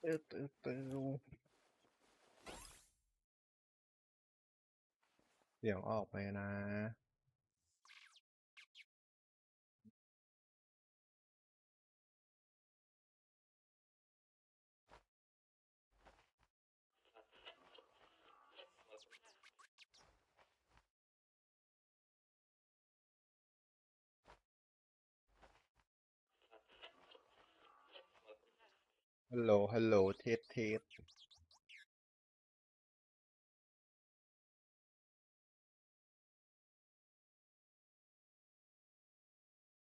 ตื้อเสียงออกไปนะฮัลโหลฮัลโหลเทสเทส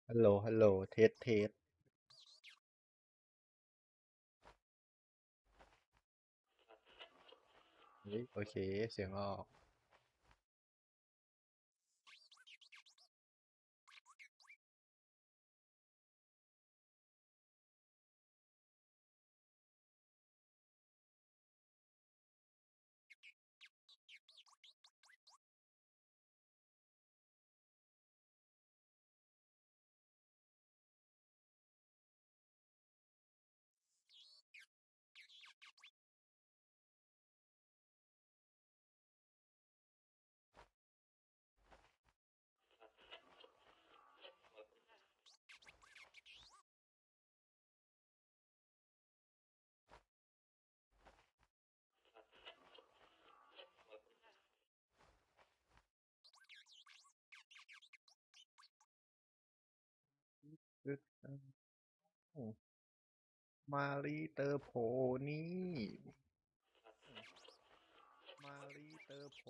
ฮัลโหลฮัลโหลเทสเทสเฮ้ยโอเคเสียงออกตึ๊ดมาลีเตอร์โพนี่มาลีเตอร์โพ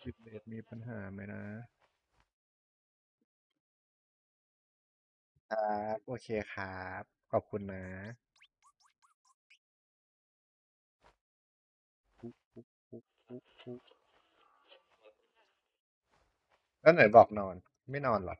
บิตเรทมีปัญหาไหมนะครับโอเคครับขอบคุณนะปุ๊บปุ๊บปุ๊บปุ๊บปุ๊บแล้วไหนบอกนอนไม่นอนหรอ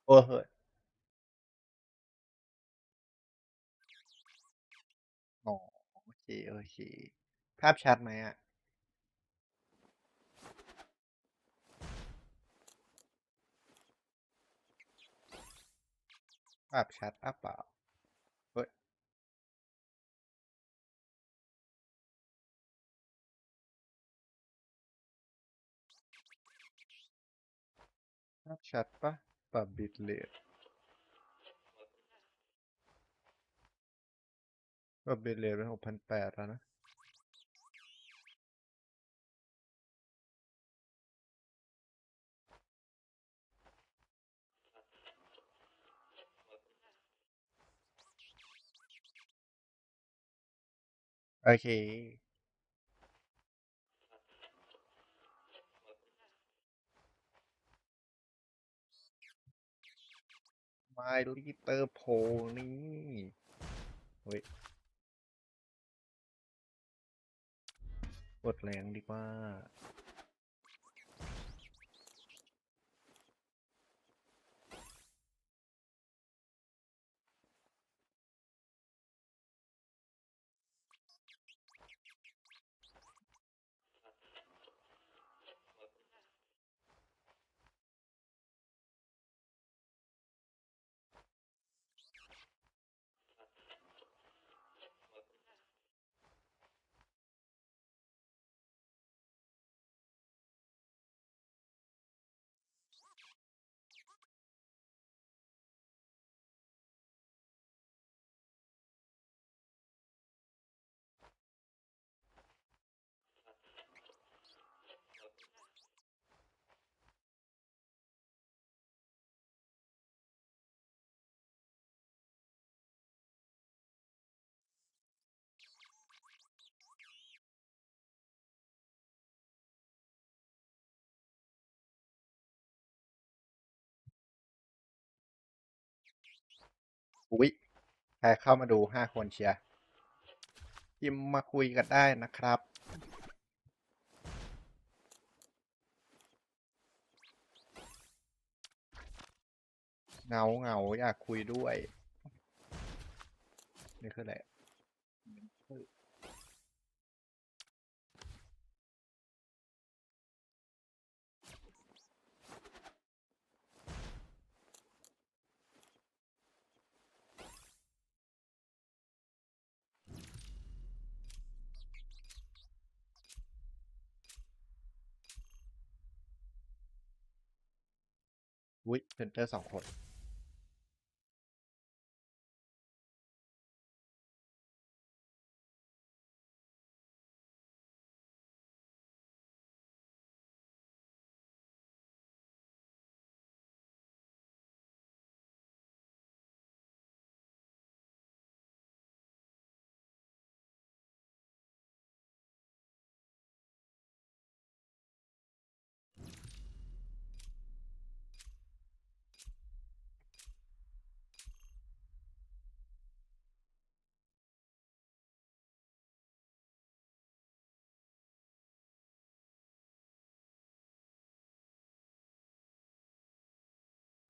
โอ้เฮ้ยอ๋อโอเคโอเคภาพชัดไหมอ่ะภาพชัดอ่ะเปล่าเฮ้ยภาพชัดปะปรับบิตเรทปรับบิตเรทเป็น6,800แล้วนะโอเคไม่ลิเตอร์โพนี่เฮ้ยกดแรงดีกว่าอุ๊ยใครเข้ามาดู5 คนเชียร์พิมพ์มาคุยกันได้นะครับเหงาเหงาอยากคุยด้วยนี่คืออะไรอุ๊ยเพนเตอร์2 คน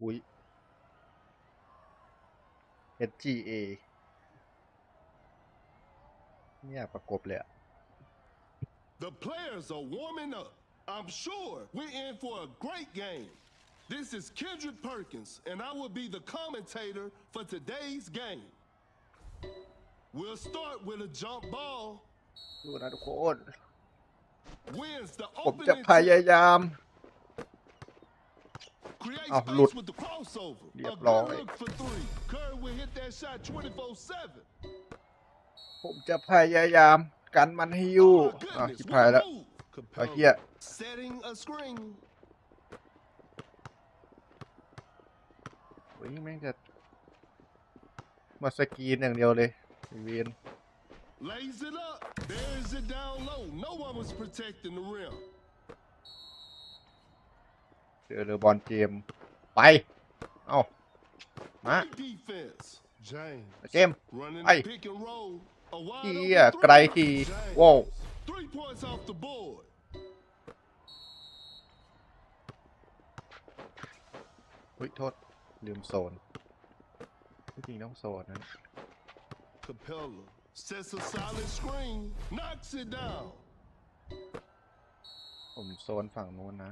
อุ๊ย SGA ไม่อยากประกบเลยอะ The players are warming up. I'm sure we're in for a great game. This is Kendrick Perkins, and I will be the commentator for today's game. We'll start with a jump ball. ดูนะทุกคน Wins the ผมจะ opening พ tip. ยายาม Create เอาหลุด space with the crossover. เรีย A บร้อ good ย look for three. Curry will hit that shot 24/7. ผมจะพยายามกันมันให้อยู่ Oh my ชิ goodness, บ what หาย a แล้ว move. เฮีย Setting a screen. โอ้ยแม่งจะมาสกรีนอย่างเดียวเลยเวียน Lays it up. Buries it down low. No one was protecting the rim. เจอเลอบอลเจมส์ไป เอ้า มา Great defense. James เจมส์ running ไป the pick and roll. A เฮี wide ย open ไกล three. ที James. ว้าว 3 points off the board. เฮ้ยโทษ ลืมโซนที่จริงต้องโซนนั้น Capella sets a solid screen, knocks it down. ผมโซนฝั่งนู้นนะ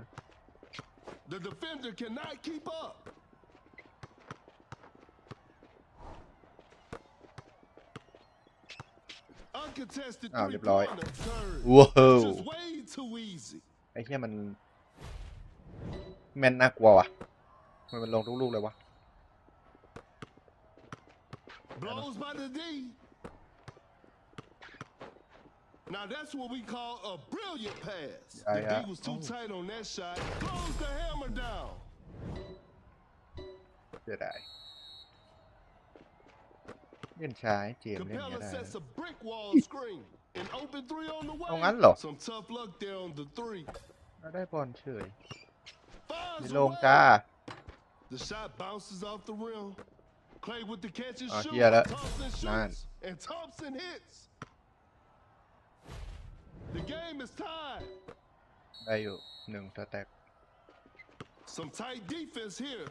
The defender cannot keep up. Uncontested เรียบร้อย three-pointer. Curry. ว้าว It's just way too easy. ไอ้เหี้ยมันแม่นน่ากลัวว่ะมันลงทุกลูกเลยวะ Blows by the D. Now that's what we call a brilliant pass. The D was too tight on that shot. Close the hammer down. เสียดายเล่นช้าให้เจมส์เล่นเงี้ย Capella ได้ sets a brick wall screen. An open three on the way. เอางั้นเหรอ Some tough luck there on the three. เราได้บอลเฉย Fires มีลงจ้า away. The shot bounces off the rim. Clay with the catch and shoot. เฮียแล้ว Thompson นั่น shoots and Thompson hits. The game is tied. ได้อยู่1 สแต็ก Some tight defense here.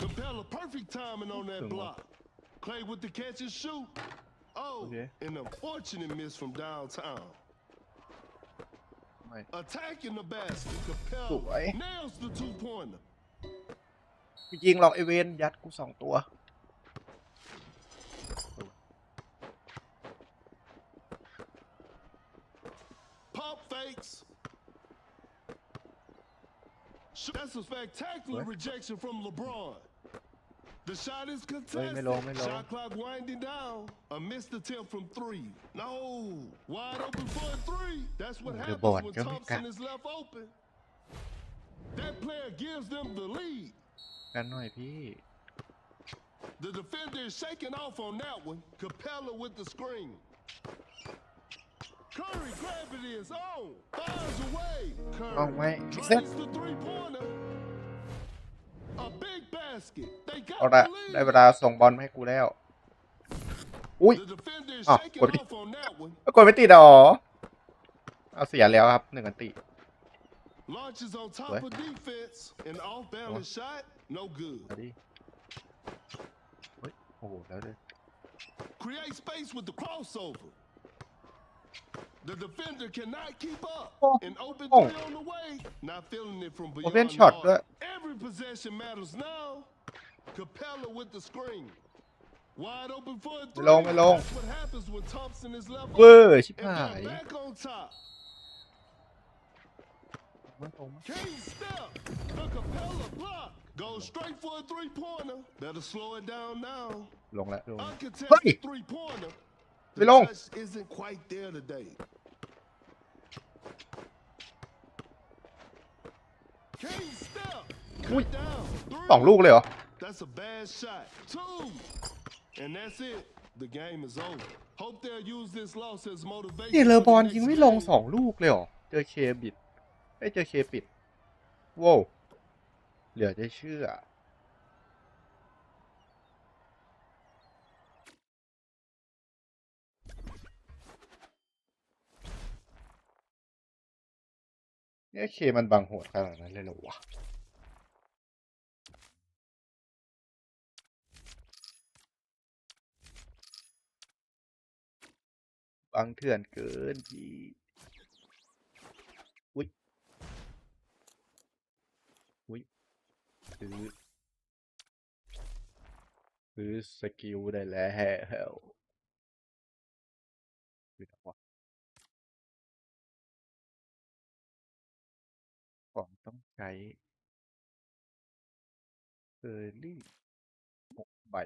Capella, perfect timing on that block. Clay with the catch and shoot. Oh, Okay. an unfortunate miss from downtown. ไม่ Attacking the basket. Capella สวย nails the two-pointer. จริงๆหรอกไอเวนยัดกู2 ตัว Pump fakes. That's a spectacular What? rejection from LeBron. The shot is เฮ้ย contested. ไม่ลงไม่ลง Shot clock winding down. A missed attempt from three. No. Wide open for a three. That's what happens board when ก็ไม่กล้า Thompson is left open. That player gives them the lead. กันหน่อยพี่ The defender is shaking off on that one. Capella with the screen. Curry grabbing his own. Fires away. ลอง Curry ไว้เซ็ต drains the three-pointer. A big basket. They เอา got ละ the ได้ lead. เวลาส่งบอลมาให้กูแล้ว อุ้ย The defender is Ah, shaking what did- off on that one. กดไม่ติดหรอ เอาเสียแล้วครับ1 อันติ Launches on top What? of defense. An off-balance shot. No good. มาดิเฮ้ยโอ้โหแล้วเลย Create space with the crossover. The defender cannot keep up. Oh. An open Oh. three on the way. Not feeling it from beyond Open the shot arc. ด้วย Every possession matters now. Capella with the screen. Wide open for a ไม่ three. ลงไม่ลง That's what happens when Thompson is left เวอ open. ร์ชิบ And หาย they're back on top. ไม่ตรงมั้ย King step. The Capella block. Goes straight for a three-pointer. Better slow it down now. ลงแล้วลง Uncontested Hey! three-pointer. The Belong. touch isn't quite there today. King step. Ui. Cut down. 2 ลูกเลยเหรอ That's a bad shot. 2. And that's it. The game is over. Hope they'll use this loss as motivation. นี่เลอบอล for the ยิง next ไม่ลง game. 2 ลูกเลยเหรอ เจอเคบิดเจอเคปิดโว้วเหลือจะเชื่อ เนี่ยเคมันบังโหดขนาดนั้นเลยเหรอวะ บังเถื่อนเกินพี่อุ้ยอุ้ยซื้อสกิลได้แล้วคือวะของต้องใช้เฟอร์รี่6 ใบ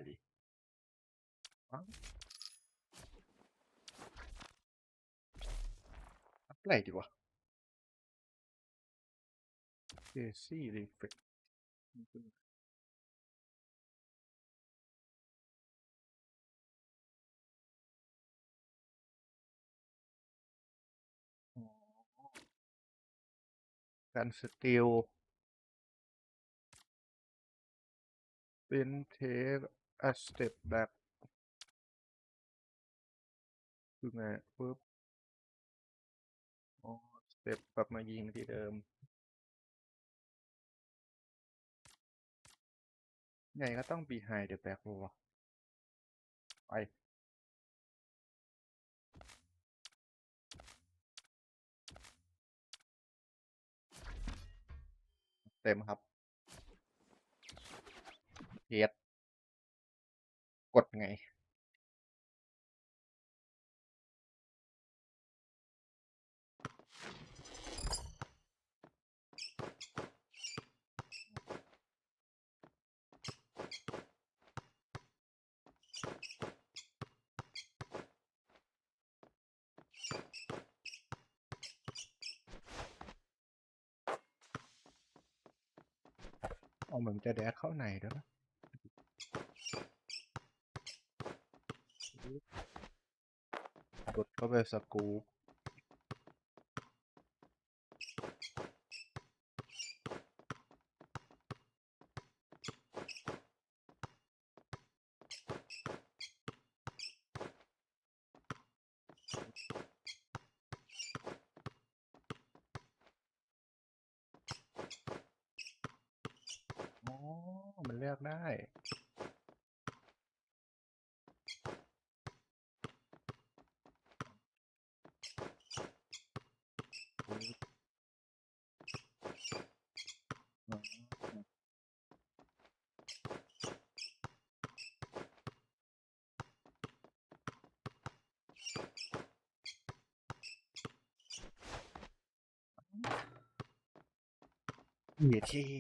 มั้งอัพอะไรดีวะเจซี่รีเฟกการสติลเป็นเทคอัสเต็ปแบ็กคือไงปุ๊บอ๋อสเต็ปกลับมายิงที่เดิม ไงก็ต้อง behind the back wall ไปเต็มครับเฮดกดไงเอาเหมือนจะแดกเข้าในด้วยนะกดเข้าไปสกู๊ปอ๋อมันเลือกได้เหยียดที่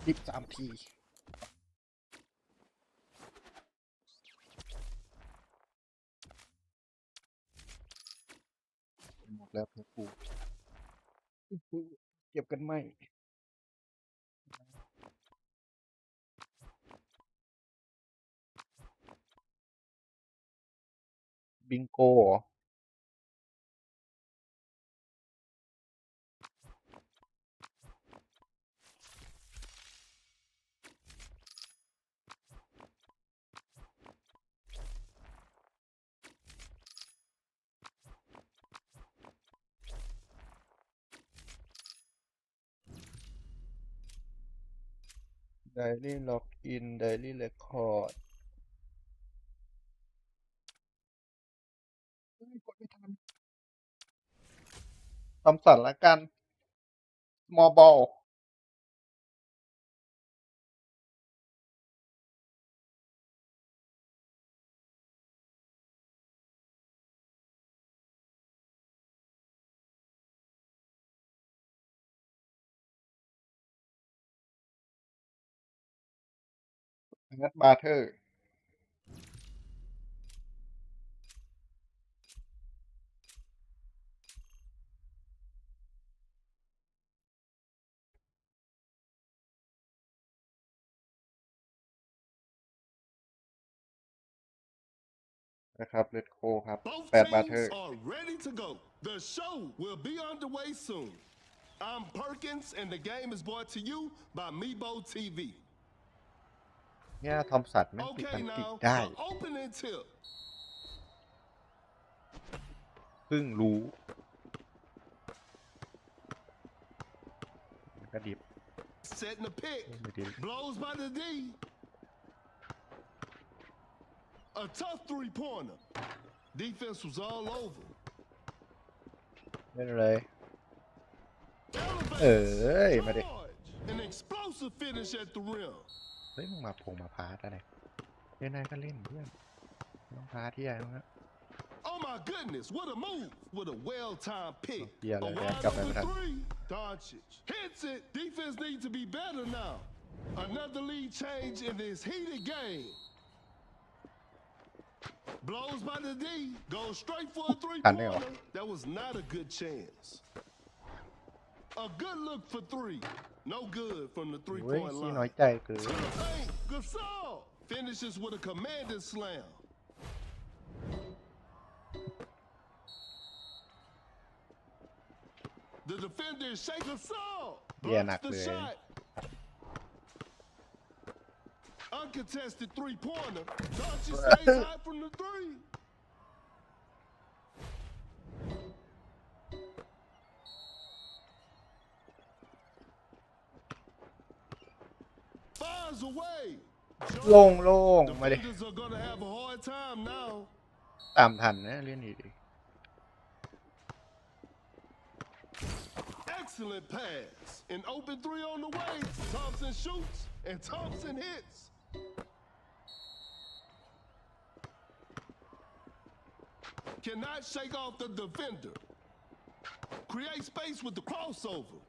13 ทีหมดแล้วเพื่อนกูเก็บกันไหมบิงโกเหรอไดรี่ล็อกอินไดรี่เรคคอร์ดกดไม่ทันทำสั่นละกัน small ball งัดบาร์เทอร์นะครับเลดโคครับ Both 8 บาร์เทอ teams ร์ are ready to go. The show will be underway soon. I'm Perkins, and the game is brought to you by Mebo TV. เนี่ยทอมสันแม่งติด Okay, อันติ now ได้ an opening tip. เพิ่งรู้แล้วก็ดิบ Setting the pick. ไม่ดิบ Blows by the D. A tough three-pointer. Defense was all over. ไม่เป็นไรมาดิ Charge. An explosive finish at the rim. เฮ้ยมึงมาพาร์ทอะไรเล่นได้ก็เล่นเพื่อนน้องพาร์ทที่ไหนมั้งฮะ Oh my goodness, what a move with a well-timed pick. Yeah, A like that. wide Got open that. three. Doncic hits it. Defense needs to be better now. Another lead change in this heated game. Blows by the D. Goes straight for a three-pointer. That was not a good chance. A good look for three. No good from the เฮ้ย three-point ขี้ line. น้อยใจเกิน To the paint. Gasol finishes with a commanding slam. The defender is shaking Gasol. Blocks the shot. Uncontested three-pointer. Doncic stays high from the three. โล่งมาดิ Defenders are gonna have a hard time now. ตามทันนะเล่นดี Excellent pass. An open three on the way. Thompson shoots and Thompson hits. Cannot shake off the defender. Create space with the crossover.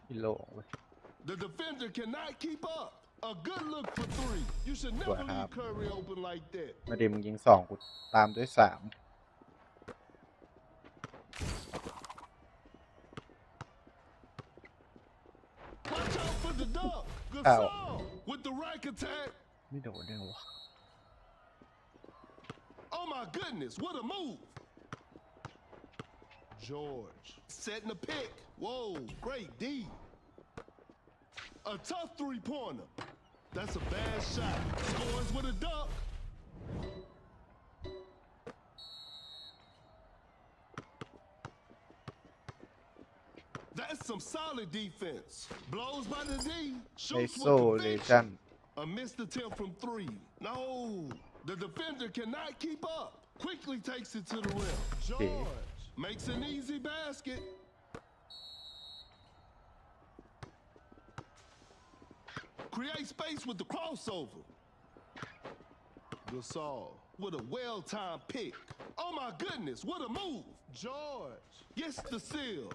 ที่โล่งเว้ย The defender cannot keep up. A good look for three. You should never leave Curry open like that. มาดิมึงยิง2กูตามด้วย3 Watch out for the dunk. Good Ow. song with the rack attack. ไม่โดนได้ไงวะ Oh my goodness, what a move. George setting a pick. Whoa, great D. A tough three-pointer. That's a bad shot. Scores with a dunk. That's some solid defense. Blows by the D. Shoots with conviction. A missed attempt from three. No, the defender cannot keep up. Quickly takes it to the rim. George makes an easy basket. Create space with the crossover. Gasol with a well-timed pick. Oh my goodness, what a move. George gets the seal.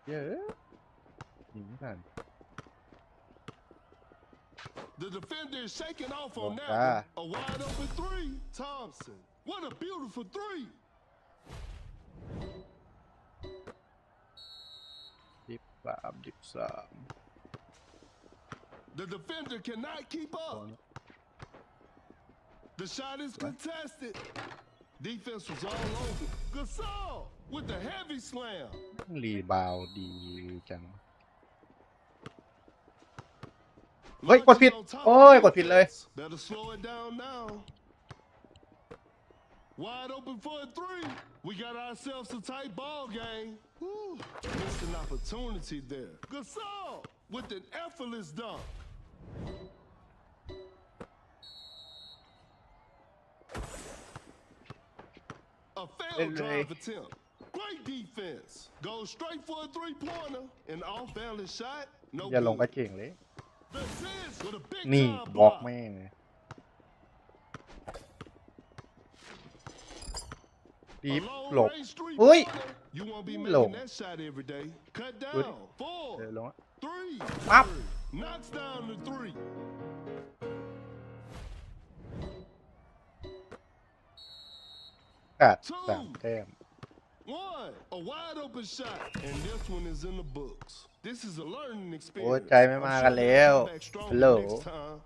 เยอะยิงกัน The defender is shaking off on that Ah. one. A wide open three. Thompson. What a beautiful three. 13 The defender cannot keep up. The shot is contested. Defense was all over. Gasol with the heavy slam. รีบาวดีจังเฮ้ยกดผิด Launches on top โอ้ย of กดผิดเลย defense. Better slow it down now. Wide open for a three. We got ourselves a tight ball game. Whew. Missed an opportunity there. Gasol with an effortless dunk. A failed drive attempt. Great defense. Goes straight for a three-pointer. An off-balance shot. No อย่าลงไป good. เก่งเลย The assist with a big นี่ time บล็อก block. แม่ง ดี A หล long บ range three เฮ้ย pointer. You won't be Lộn. making that shot every day. Cut Good. down. เดี๋ยว 4, ลงอะ 3. Up. Knocks down the three. ขาด3 แต้ม One. A wide open shot. And this one is in the books. This is a learning โอ้ experience. ใจไม่ I'm มา sure กัน they'll แล้ว come back stronger ฮัลโหล next time.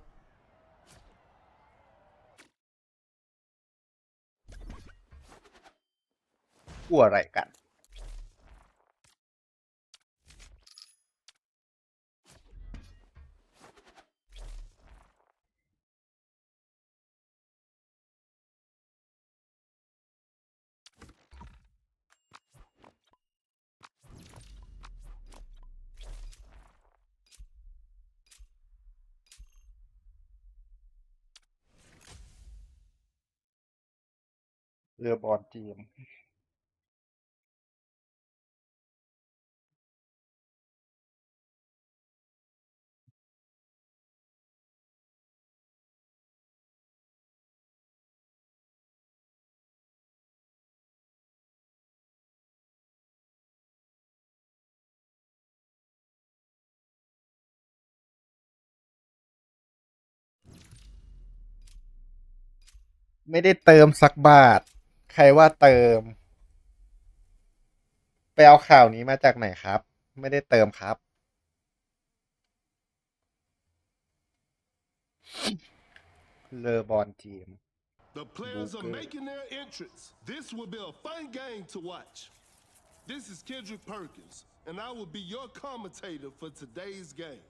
กลัวอะไรกันเรือบอลทีมไม่ได้เติมสักบาท ใครว่าเติม ไปเอาข่าวนี้มาจากไหนครับ ไม่ได้เติมครับเรือบอลทีม The players are Okay. making their entrance. This will be a fun game to watch. This is Kendrick Perkins, and I will be your commentator for today's game.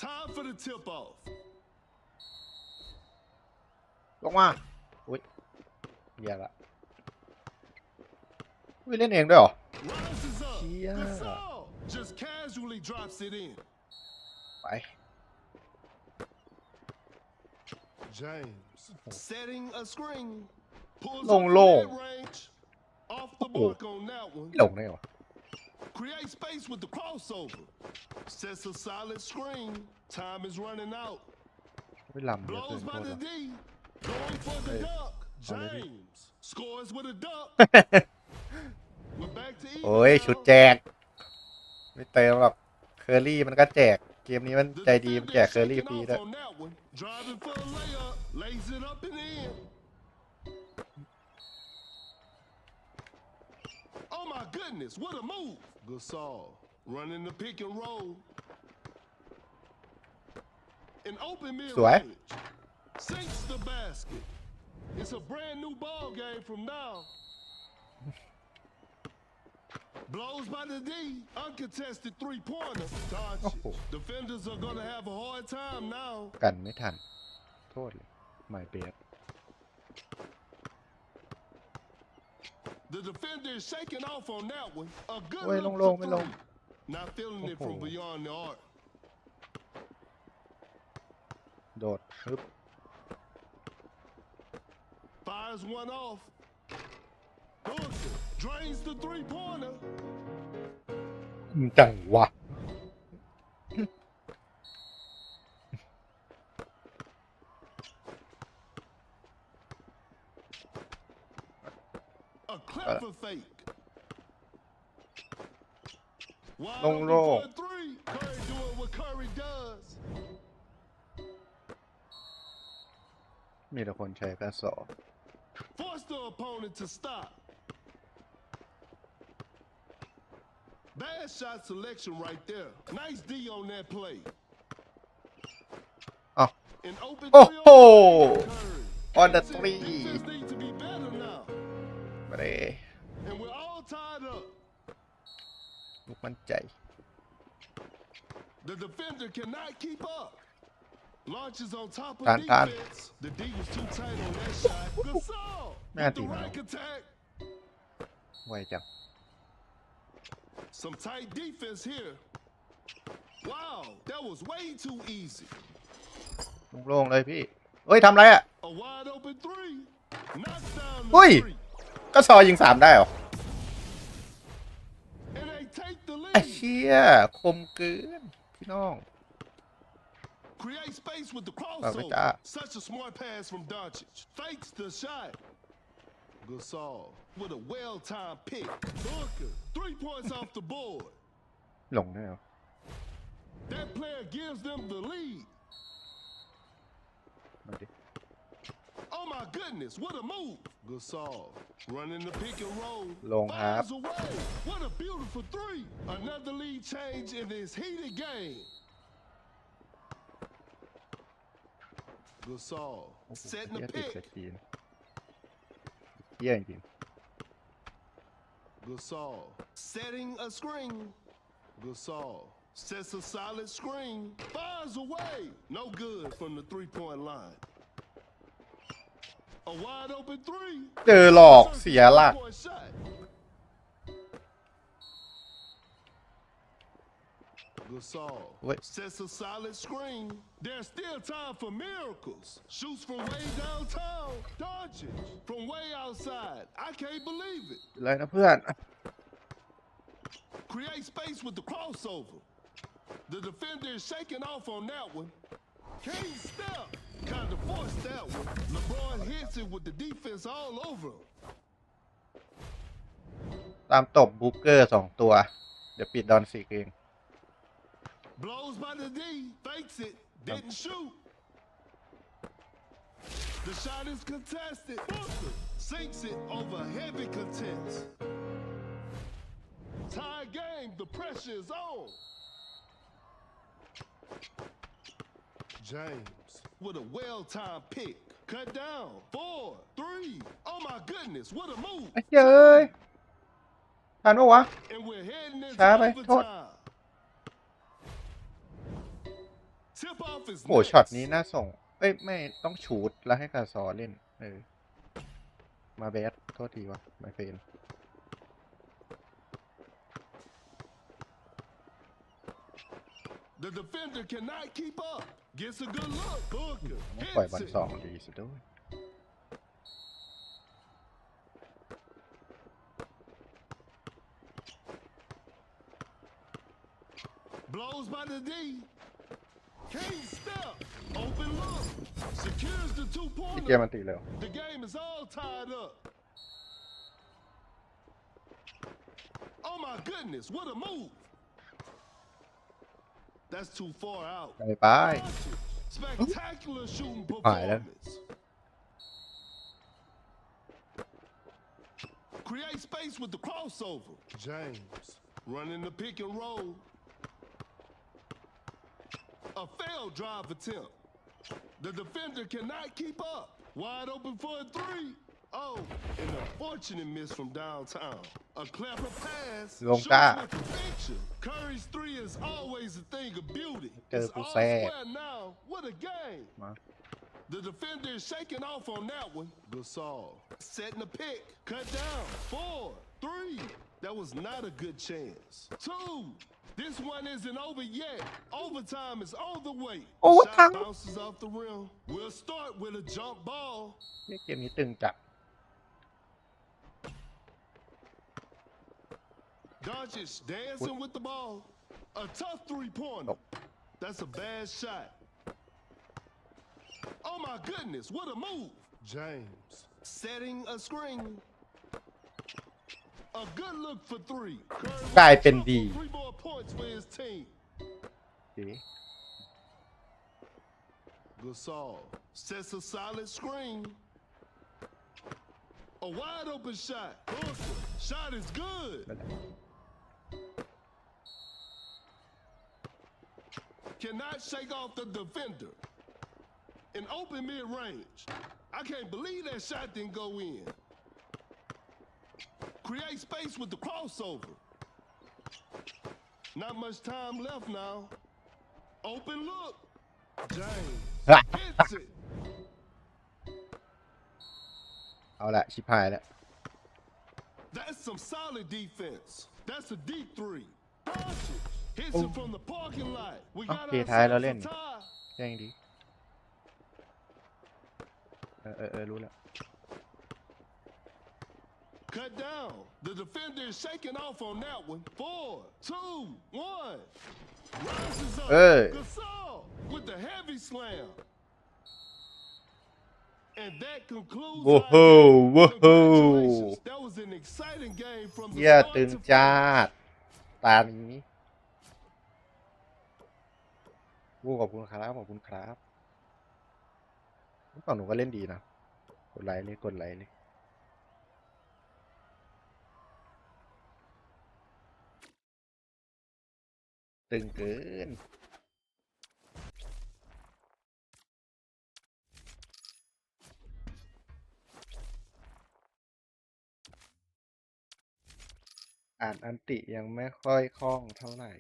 Time for the tip-off. ลงมาอุ้ยเหี้ยละอุ้ยเล่นเองด้วยเหรอ Rises up. Yeah. Gasol just casually drops it in. ไป James setting a screen. Pulls โล่ up ง from โล่ง mid-range. Off โอ้ the โห mark on that one. ไม่หลงได้เหรอ Create space with the crossover. Sets a solid screen. Time is running out. ไม่ลำเยอะเกิ Blows นโท by ษ the ว่ะ D. Going for the Hey, dunk. already. James scores with a dunk. We're back to โอ้ย even ชุด now. แจก ไม่เติมหรอกเคอรี่มันก็แจก เกมนี้มัน The ใจดีมันแจ defender กเคอรี่ shaking ฟรี off ด้วย on that one. Driving for a layup. Lays it up and in. Oh my goodness, what a move. Gasol running the pick and roll. An open สวย mid-range. Sinks the basket. It's a brand new ball game from now. Blows by the D. Uncontested three-pointer. Dodge it. Defenders are going to have a hard time now. กันไม่ทัน โทษเลยไม่เบส The defender is shaking off on that one. A good โอ้ย look โล่งๆ for ไม่ลง three. Not feeling it from Oh. beyond the arc. โดดฮึบ Fires one off. Hooker drains the three-pointer. จังวะ A clever fake. Wide Long open roll. for a three. Curry doing what Curry does. มีแต่คนใช้กระสอบ Force the opponent to stop. Bad shot selection right there. Nice D on that play. อ้าว An open Oh, three oh. Curry. On the Hits it. three. Defense needs to be better now. ไม่ได้ And we're all tied up. ลูกมั่นใจ The defender cannot keep up. Launches on top of Tan. defense. The D was too tight on that shot. Gasol with the Nothing. rank attack. ไวจัง Some tight defense here. Wow, that was way too easy. โล่งๆเลยพี่ เฮ้ยทำไรอ่ะ A wide open three. Knocks down the Ui. three. ก็ซอยิง3ได้เหรอ And they take the ไอ้ lead. เชี่ยคมเกินพี่น้อง Create space with the Oh, crossover. that. Such a smart pass from Doncic. Fakes the shot. Gasol with a well-timed pick. Hooker, 3 points off the board. หลงได้เหรอ That player gives them the lead. มาดิ Oh my goodness, what a move. Gasol running the pick and roll. ลงครับ Fires away. What a beautiful three. Another lead change in this heated game. Gasol โอ้โห setting เหี้ the ยติด pick. สกรีนเหี้ยจริง Gasol setting a screen. Gasol sets a solid screen. Fires away. No good from the three-point line. A wide open three. เจอหลอกเสียหลัก Three-point shot. Gasol What? sets a solid screen. There's still time for miracles. Shoots from way downtown. Dodges from way outside. I can't believe it. อะไรนะเพื่อน Create space with the crossover. The defender is shaking off on that one. Can't step. Kind of forced that one. LeBron hits it with the defense all over him. ตามตบบุ๊กเกอร์2 ตัว เดี๋ยวปิดดอนสิกเอง Blows by the D. Fakes it. Didn't shoot. The shot is contested. Booker sinks it over heavy contest. Tie game. The pressure is on. James with a well-timed pick. Cut down. 4, 3. Oh my goodness, what a move. ไอ้เหี้ยเอ้ยทันปะวะ And we're heading into ช้าไปโทษ overtime. Tip off is โอ้ช็อต next. นี้น่าส่ง เอ้ย ไม่ต้องชูดแล้วให้กาซอเล่น มาเบสโทษทีวะไม่เฟน The defender cannot keep up. Gets a good look. Booker ปล่อยบอ hits ล it. สองดีสุดด้วย Blows by the D. Can't step. Open look. Secures the ที่เกม 2-pointer. มันตีเร็ว The game is all tied up. Oh my goodness, what a move. That's too far out. ไป Spectacular shooting หายแล้ว performance. Create space with the crossover. James running the pick and roll. A failed drive attempt. The defender cannot keep up. Wide open for a three. Oh, an unfortunate miss from downtown. A clever pass. Shoots with conviction. Curry's three is always a thing of beauty. It's all square now. What a game. The defender is shaking off on that one. Gasol setting the pick. Cut down. 4, 3. That was not a good chance. 2. This one isn't over yet. Overtime is on the way. Shot bounces off the rim. We'll start with a jump ball. เกมนี้ตึงจัด Doncic dancing with the ball. A tough three-pointer. That's a bad shot. Oh my goodness, what a move. James setting a screen. A good look for three. กลายเป็นดี Three more points for his team. ดี Gasol sets a solid screen. A wide open shot. Booker. Shot is good. Cannot shake off the defender. An open mid-range. I can't believe that shot didn't go in. Create space with the crossover. Not much time left now. Open look. James hits it. เอาละชิบหายแล้ว That's some solid defense. That's a deep three. Hits it from the parking lot. We got โอเคท้ายเรา ourselves เล่น a tie. แย่งดีรู้แล้ว Cut down. The defender is shaking off on that one. 4, 2, 1. Rises up. Gasol with the heavy slam. And that concludes โว้ our โห game. โว้โห Congratulations. That was an exciting game from the เยี่ย start ตึง to จั finish. ดตานี้ขอบคุณครับขอบคุณครับฝั่งหนูก็เล่นดีนะกดไลค์เลยกดไลค์เลยตึงเกินอ่านอันติยังไม่ค่อยคล่องเท่าไหร่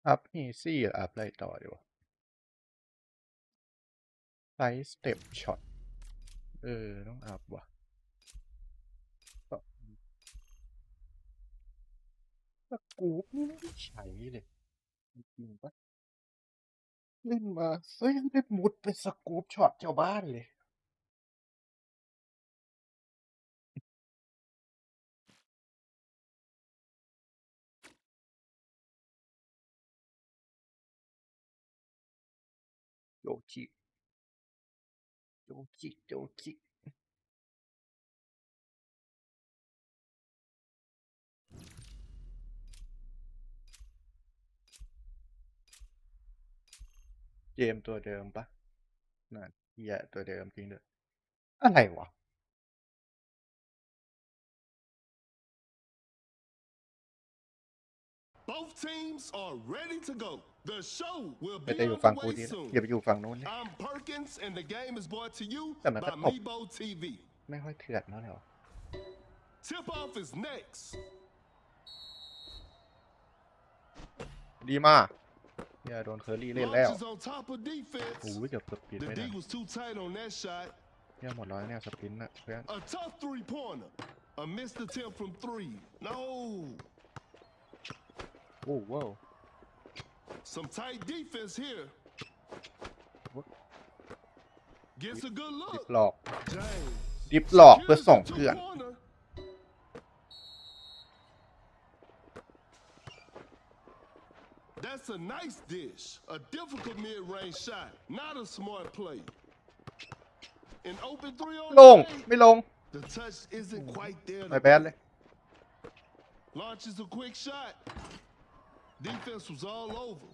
อัพอีซี่หรืออัพอะไรต่อดีวะไซส์สเต็ปช็อตต้องอัพว่ะสกู๊ปนี่ไม่ได้ใช้เลยจริงปะเล่นมาได้มุดเป็นสกู๊ปช็อตชาวบ้านเลยโจจิโจจิเกมตัวเดิมปะนั่นเหี้ยตัวเดิมจริงด้วยอะไรวะ Both teams are ready to go. The show will แต่ be จะอยู่ on ฝั่ the งกู way ดีนะ soon. อย่าไปอยู่ฝั่งนู้นเลย I'm Perkins, and the game is brought to you แต่มัน by ก็ตบ Mebo TV. ไม่ค่อยเถื่อนเท่าไหร่หรอ Tip off is next. ดีมากเนี่ยโดนเคอรี่เล่นแล้ว Launches on top of defense. โอ้ยเกือบสปิน The ไม่ D ทัน was too tight on that shot. เนี่ยหมดแล้วเนี่ยสปินนะเพื่อน A tough three-pointer. A missed attempt from three. No. โอ้ว้าว Some tight defense here. Gets a good ดิ look. บหลอก James. ดิบหลอกเพื่อ Secures ส่ง the เพื่อน two-pointer. That's a nice dish. A difficult mid-range shot. Not a smart play. An open three on ลง the ไม่ลง The touch isn't quite there. ไม่แบดเลย Launches a quick shot. Defense was all over.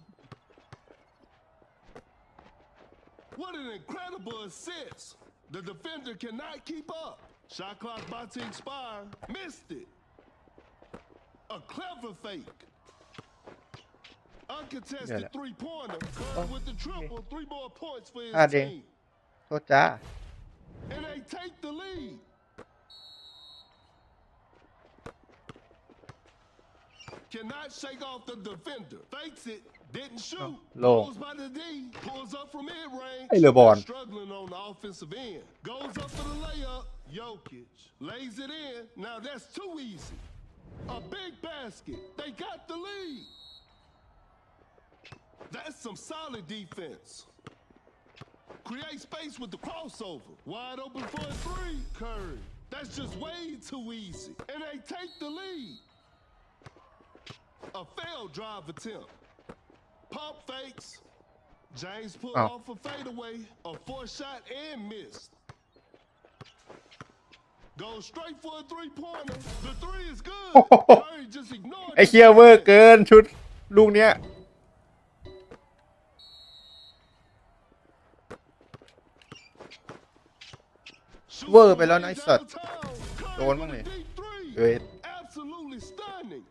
What an incredible assist. The defender cannot keep up. Shot clock about to expire. Missed it. A clever fake. Uncontested three-pointer. Curry with the triple. 3 more points for his team. โทษจ้า And they take the lead. Cannot shake off the defender. Fakes it. Didn't shoot. Low. Goes by the D. Pulls up from mid-range. ไอ้เรือบอล Struggling on the offensive end. Goes up for the layup. Jokic lays it in. Now that's too easy. A big basket. They got the lead. That's some solid defense. Create space with the crossover. Wide open for a three. Curry. That's just way too easy. And they take the lead. A failed drive attempt. Pump fakes. James pulled off a fadeaway. A forced shot and missed. Goes straight for a three-pointer. The three is good. Curry just ignored ไอ้เคียเวอร์เกินชุดลูกเนี้ย เวอร์ไปแล้วนะไอ้สัตว์โดนบ้างเลยเอ้ย Absolutely stunning.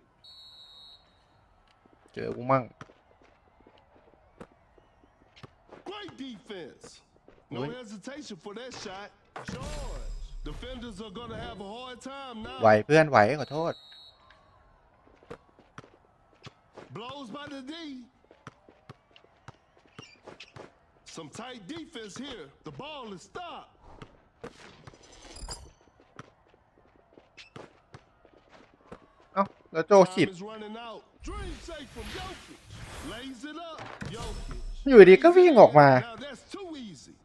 เจอกูมั่ง Great defense. No hesitation for that shot. George. Defenders are going to have a hard time now. ไหวเพื่อนไหวขอโทษ Blows by the D. Some tight defense here. The ball is stopped. Oh, แล้วโจขิด Time is running out. Dream shake from Jokic. Lays it up. Jokic. อยู่ดีก็วิ่งออกมา Now that's too easy.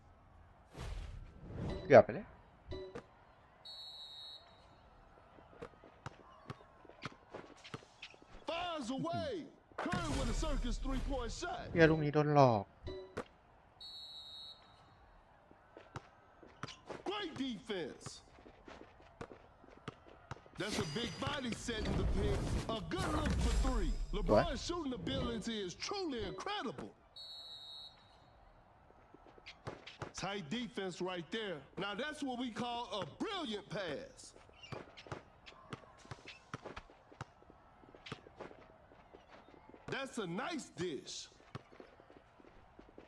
เกือบไปแล้ว Fires away. Curry with a circus three-point shot. เฮียลูกนี้โดนหลอก Great defense. That's a big body set in the pick. A good look for three. LeBron's shooting ability is truly incredible. Tight defense right there. Now that's what we call a brilliant pass. That's a nice dish.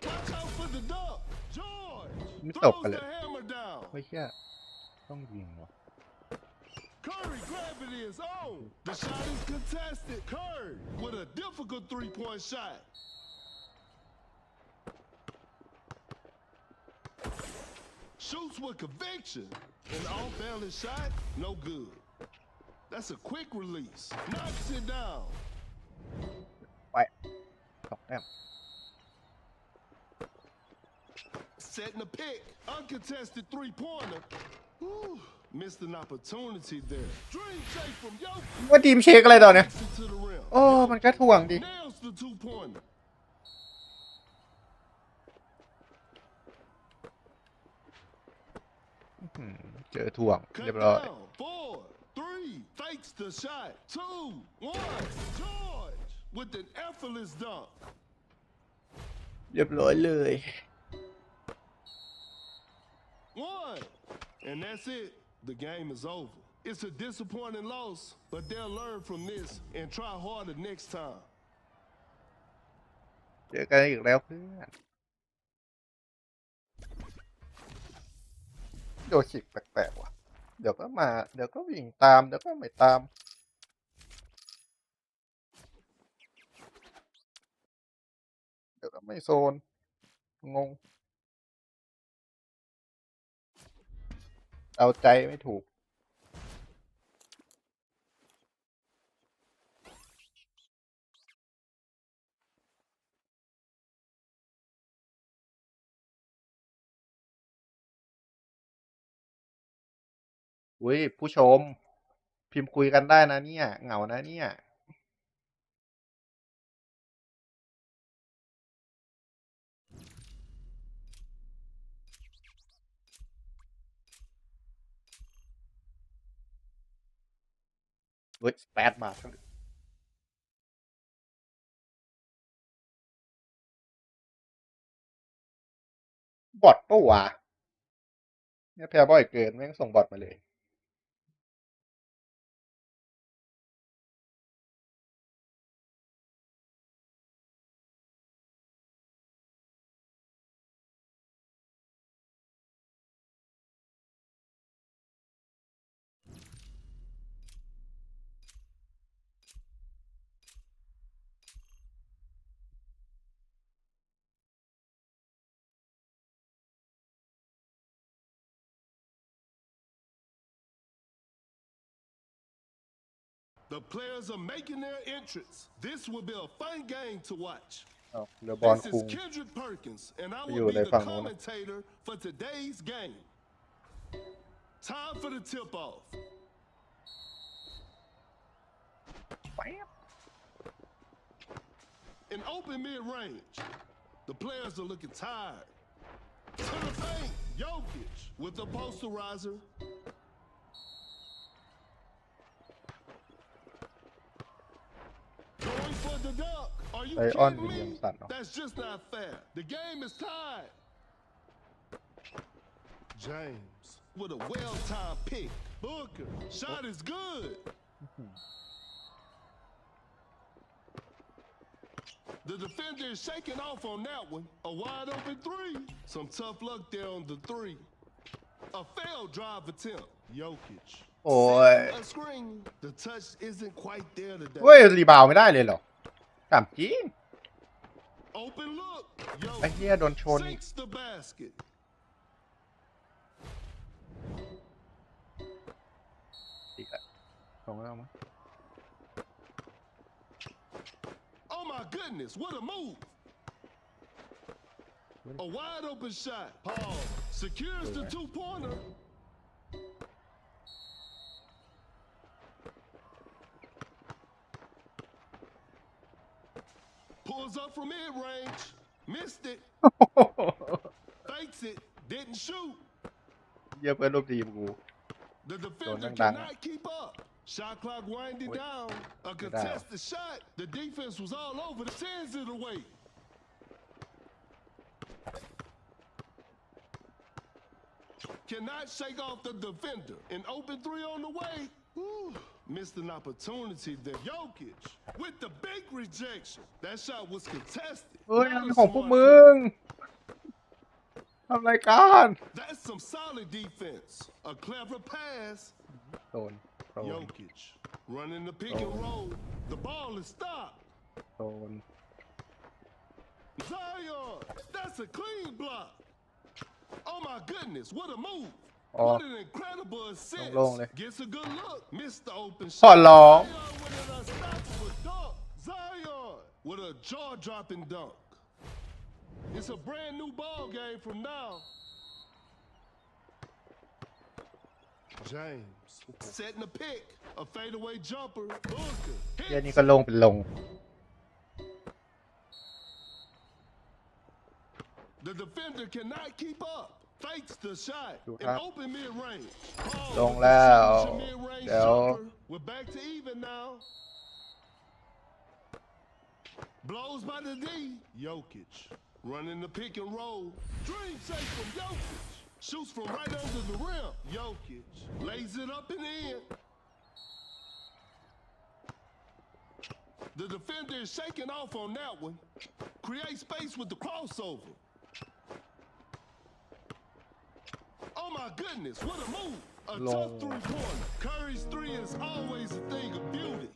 Watch out for the dunk. George ไม่ตก throws กันเล the ย hammer down. ไม่เชื่อต้องยิงวะ Curry gravity is on. The shot is contested. Curry with a difficult three-point shot. Shoots with conviction. An off-balance shot, no good. That's a quick release. Knocks it down. ไปสองแต้ม Setting the pick. Uncontested three-pointer. Whew. Missed an opportunity there. Dream shake from Jokic. ว่าทีมเช็คอะไรตอนเนี้ย Takes it to the rim. โอ้มันก็ถ่วงดิ Nails the two-pointer. Hmm, เจอถ่วง Cut เรียบร้อย down. 4, 3. Fakes the shot. 2, 1. George with an effortless dunk. เรียบร้อยเลย 1. And that's it. The game is over. It's a disappointing loss, but they'll learn from this and try harder next time. เจอกันอีกแล้วเพื่อนโดนขิกแปลกๆว่ะ เดี๋ยวก็มาเดี๋ยวก็วิ่งตามเดี๋ยวก็ไม่ตามเดี๋ยวก็ไม่โซนงงเอาใจไม่ถูกอุ้ยผู้ชมพิมพ์คุยกันได้นะเนี่ยเหงานะเนี่ยเฮ้ย8 บาทบอทปะวะเนี่ยแพ้บ่อยเกินแม่งส่งบอทมาเลยThe players are making their entrance. This will be a fun game to watch. เรือบอล This คุ is ง Kendrick Perkins, and I ไปอ will ยู่ be ใน the ฝั่งนู้นนะ commentator for today's game. Time for the tip-off. แป๊บ In open mid-range, the players are looking tired. To the paint, Jokic with the posterizer. Going for the dunk. Are you ไลออน kidding วิลเลียม me? สันเนาะ That's just not fair. The game is tied. James with a well-timed pick. Booker, shot is good. The defender is shaking off on that one. A wide open three. Some tough luck there on the three. A failed drive attempt. Jokic. โอ้ย A screen. The touch isn't quite there today. เว้ยรีบาวไม่ได้เลยเหรอถามจริง Open look. ไอ้เหี้ยโดนชนอีก Sinks the basket. อีกแล้วส่งแล้วมั้ง Oh my goodness, what a move. A wide open shot. Paul secures the two-pointer. Pulls up from mid-range. Missed it. Fakes it. Didn't shoot. เยี่ยเพื่อนร่วมทีมกู The defender dang. cannot keep up. Shot clock winding down. A contested shot. The defense was all over the tens of the way. Cannot shake off the defender. An open three on the way. Whew. Missed an opportunity there. Jokic with the big rejection. That shot was contested. เฮ้ย Not มัน a ของพวก smart มึ play. งทำรายการ That's some solid defense. A clever pass. โดน Jokic running the pick and roll. The ball is stopped. โดน Zion, that's a clean block. Oh my goodness, what a move. อ๋อ What an incredible assist. โล่งๆเลย Gets a good look. Missed the open ขอ shot. ร้อง Zion with an unstoppable dunk. Zion with a jaw-dropping dunk. It's a brand new ball game from now. James setting a pick. A fadeaway jumper. Booker. เยี่ย Hits. นี่ก็ลงเป็นลง The defender cannot keep up. Fakes the shot.ดูค An รับ open mid-range. ลงแล้ว Signature mid-range เดี๋ยว jumper. We're back to even now. Blows by the D. Jokic running the pick and roll. Dream shake from Jokic. Shoots from right under the rim. Jokic lays it up and in. The defender is shaking off on that one. Create space with the crossover. Oh my goodness, what a move. A ลง tough three-pointer. Curry's three is always a thing of beauty.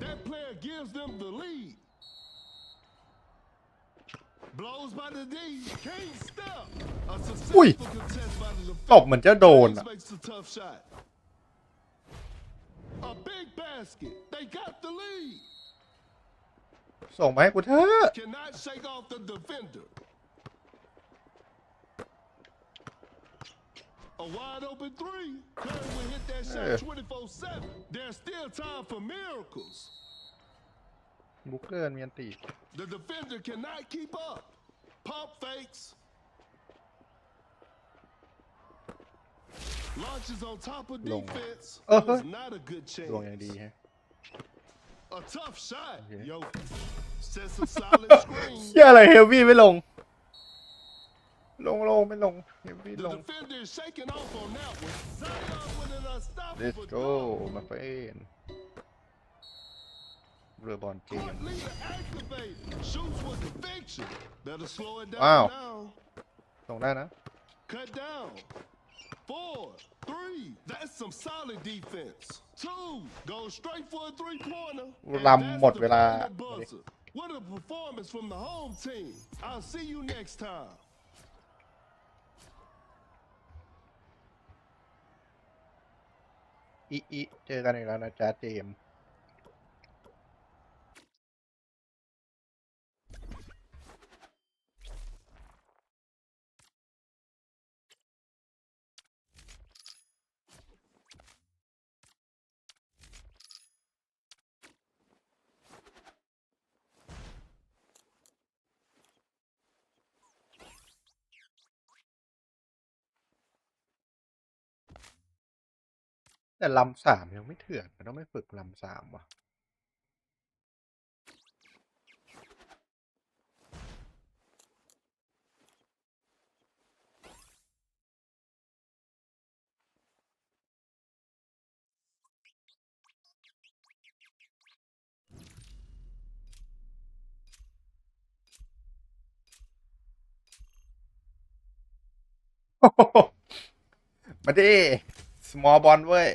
That player gives them the lead. Blows by the D. Can't step. A อุ้ย successful contest by the ตบเหมือนจะโดน defender. อ่ะ Makes a tough shot. A big basket. They got the lead. ส่งมาให้กูเถอะ Cannot shake off the defender. A wide open three. Curry will hit that shot 24/7. There's still time for miracles. บุกเกอร์มีอันตี The defender cannot keep up. Pump fakes. Launches on top of defense. It was not a good ดวงอย่าง chance. ดีฮะ A tough shot. Okay. Yo, sets a solid screen. เชี่ยอะไรเฮฟวี่ไม่ลง ลงไม่ลงเฮฟวี่ The ลง defender is shaking off on that one. Zion with an unstoppable let's go dunk. มาเฟนเรือบอลเกม Court leader activated. Shoots with conviction. Better slow it down Wow. now. ส่งได้นะ Cut down. 4, 3. That's some solid defense. 2. Go straight for a three-pointer. And ลำ that's หมด the เวลา final buzzer. What a performance from the home team. I'll see you next time. อีเจอกันอีกแล้วนะจ๊ะเจมส์แต่ลำสามยังไม่เถื่อนมันต้องไม่ฝึกลำสามว่ะ มาดิ small ball เว้ย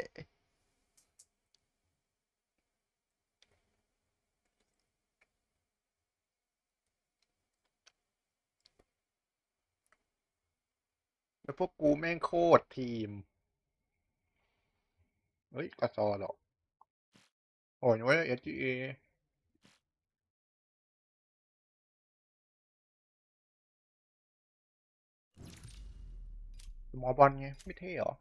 แล้วพวกกูแม่งโคตรทีม เฮ้ยกระซอหรอโอ้ยไว้ SGA หมอบอลไง ไม่เท่หรอ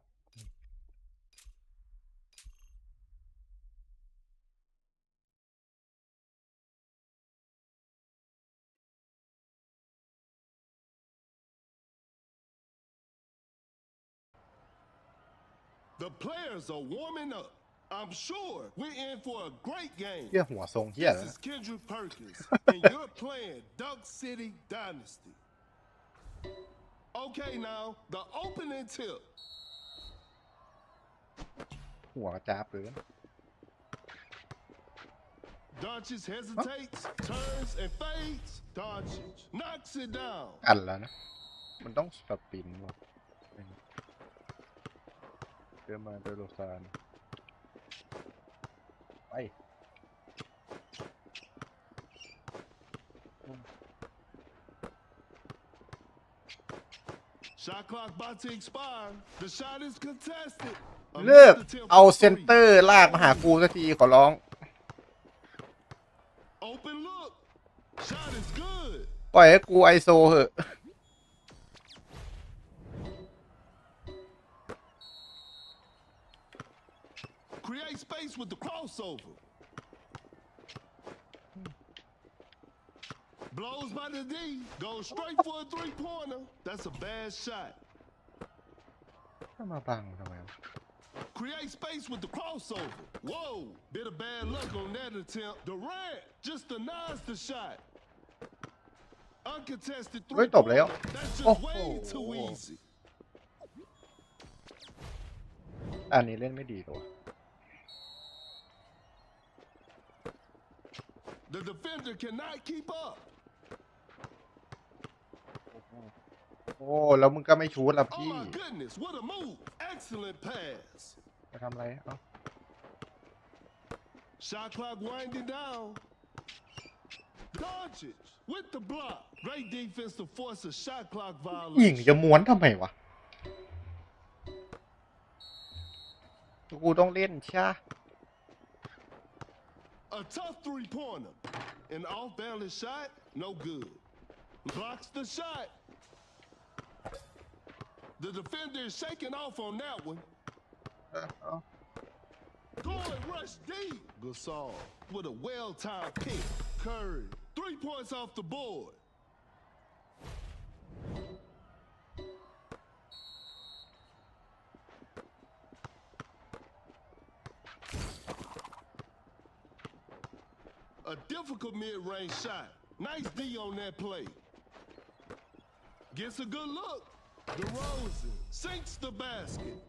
The players are warming up. I'm sure we're in for a great game. เหี้ยหัวทรงเหี้ย This แล้ว is Kendrick Perkins, and you're playing Dunk City Dynasty. Okay, now, the opening tip. หัวจ้าบเลย Doncic hesitates, turns, and fades. Doncic knocks it down. อันแล้วนะ มันต้องสปินว่ะเดินมาโดยโลซานไป Shot clock about to expire. The shot is contested. เลิกเอาเซนเตอร์ลากมาหากูสักทีขอร้อง Open look. Shot is good. ปล่อยให้กูไอโซเหอะ Create space with the crossover. Blows by the D. Goes straight for a three-pointer. That's a bad shot. ถ้ามาบังทำไม Create space with the crossover. Whoa. Bit of bad luck on that attempt. Durant just denies the shot. Uncontested เฮ้ยตบแล้ว three-pointer. That's โอ้ just โห way too easy. อันนี้เล่นไม่ดีตัว The defender cannot keep up. โอ้แล้วมึงก็ไม่ชูดละ Oh พี่ my goodness, what a move. Excellent pass. จะทำอะไรเอ้า Shot clock winding down. Doncic with the block. Great defense to force a shot clock หญิง violation. จะม้วนทำไมวะกูต้องเล่นใช่ A tough three-pointer. An off-balance shot, no good. Blocks the shot. The defender is shaking off on that one. เอา Going rush deep. Gasol with a well-timed pick. Curry, 3 points off the board. A difficult mid-range shot. Nice D on that play. Gets a good look. DeRozan sinks the basket.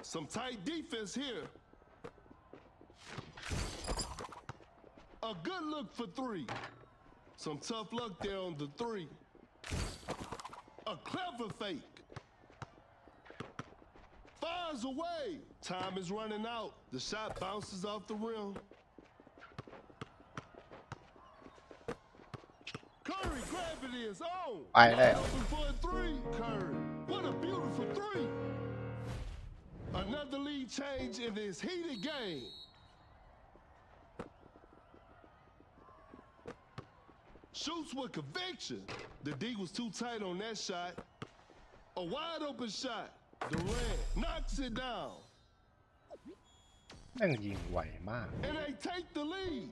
Some tight defense here. A good look for three. Some tough luck there on the three. A clever fake. Fires away. Time is running out. The shot bounces off the rim. Curry gravity is on. ไปแล้ว Open for a three. Curry. What a beautiful three. Another lead change in this heated game. Shoots with conviction. The D was too tight on that shot. A wide open shot. Durant knocks it down. แม่งยิงไวมาก And they take the lead.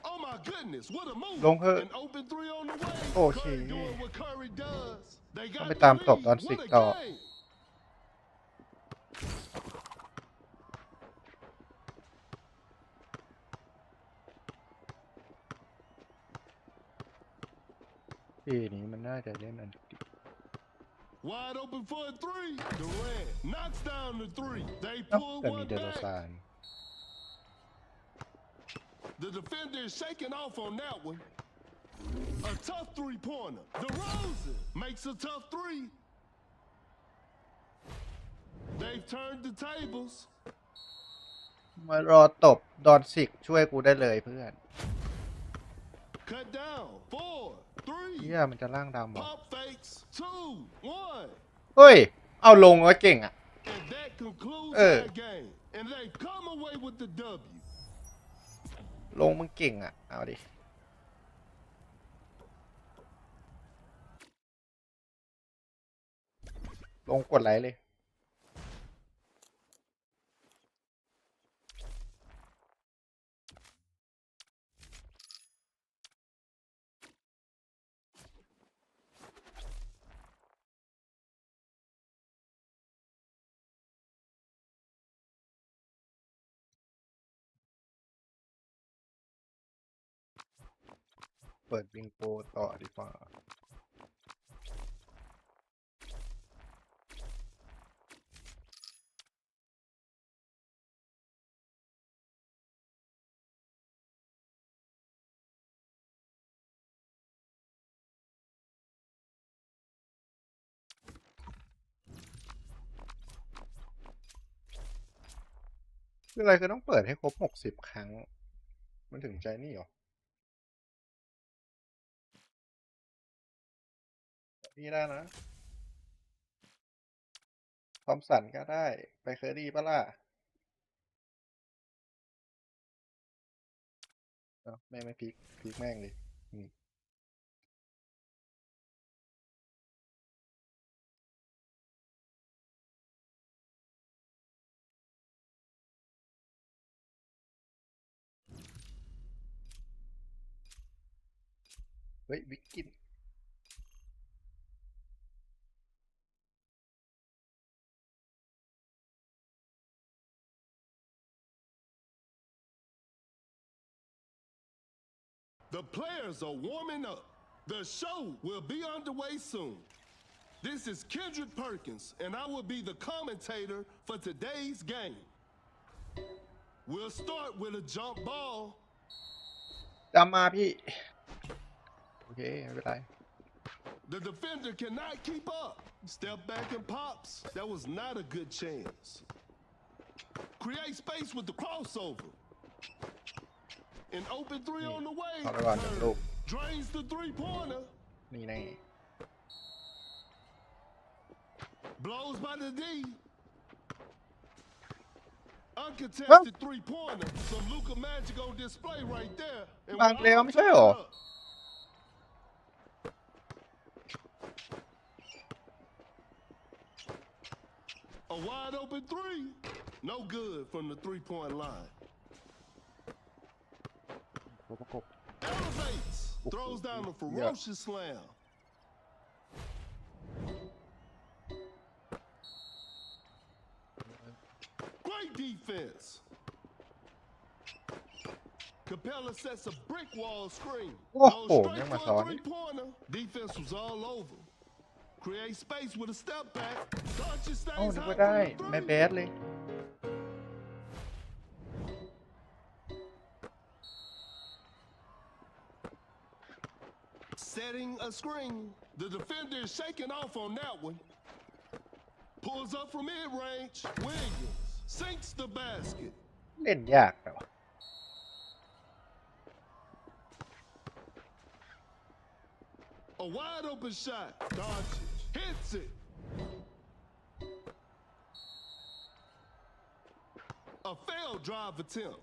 Oh my goodness, what a move. ลงเถอะ An open three on the way. โอเค Curry doing what Curry does. They ต้อง got ไป the ตามตบ lead. ดอนซิก What a ต่อ game. ทีนี้มันน่าจะเล่นอัน Wide open for a three. Durant knocks down the three. They เอ้า pull แต่มี one เดโร back. ซาน The defender is shaking off on that one. A tough three-pointer. DeRozan makes a tough three. They've turned the tables. มารอตบดอนซิกช่วยกูได้เลยเพื่อน Cut down. 4, 3. เฮียมันจะล่างดำเหรอ Pump fakes. 2, 1. เฮ้ย เอาลงแล้วเก่งอ่ะ And that concludes that game. And they come away with the W. ลงมึงเก่งอ่ะ เอาดิ ลงกดไลค์เลย เปิดบิงโกต่อดีกว่า คืออะไรคือต้องเปิดให้ครบ60 ครั้ง มันถึงใจนี่หรอ นี่ได้นะทอมสันก็ได้ ไปเคอรี่ปะล่ะแม่งไม่พลิกแม่งเลยนี่เฮ้ยวิกกิน The players are warming up. The show will be underway soon. This is Kendrick Perkins, and I will be the commentator for today's game. We'll start with a jump ball. จำมาพี่โอเคไม่เป็นไร The defender cannot keep up. Step back and pops. That was not a good chance. Create space with the crossover. An open three on the way. เข้าไปก่อน1 ลูก Drains the three-pointer. นี่แน่ Blows by the D. Uncontested three-pointer. Some Luka magic on display right there. And บางแล้วไม่ใช่หรอ A wide open three. No good from the three-point line. ประกบ Elevates. Throws down a ferocious slam. Great defense. Capella sets a brick wall screen. โอ้โห Goes ยั straight งมา for ซ้อ a น three-pointer. Defense was all over. Create space with a step back. Doncic เอ้า stays นึก high ว่าได้ from ไม่ the แบ three. ดเลย Setting a screen. The defender is shaking off on that one. Pulls up from mid-range. Williams sinks the basket. เล่นยากแต่ว่า A wide open shot. Doncic hits it. A failed drive attempt.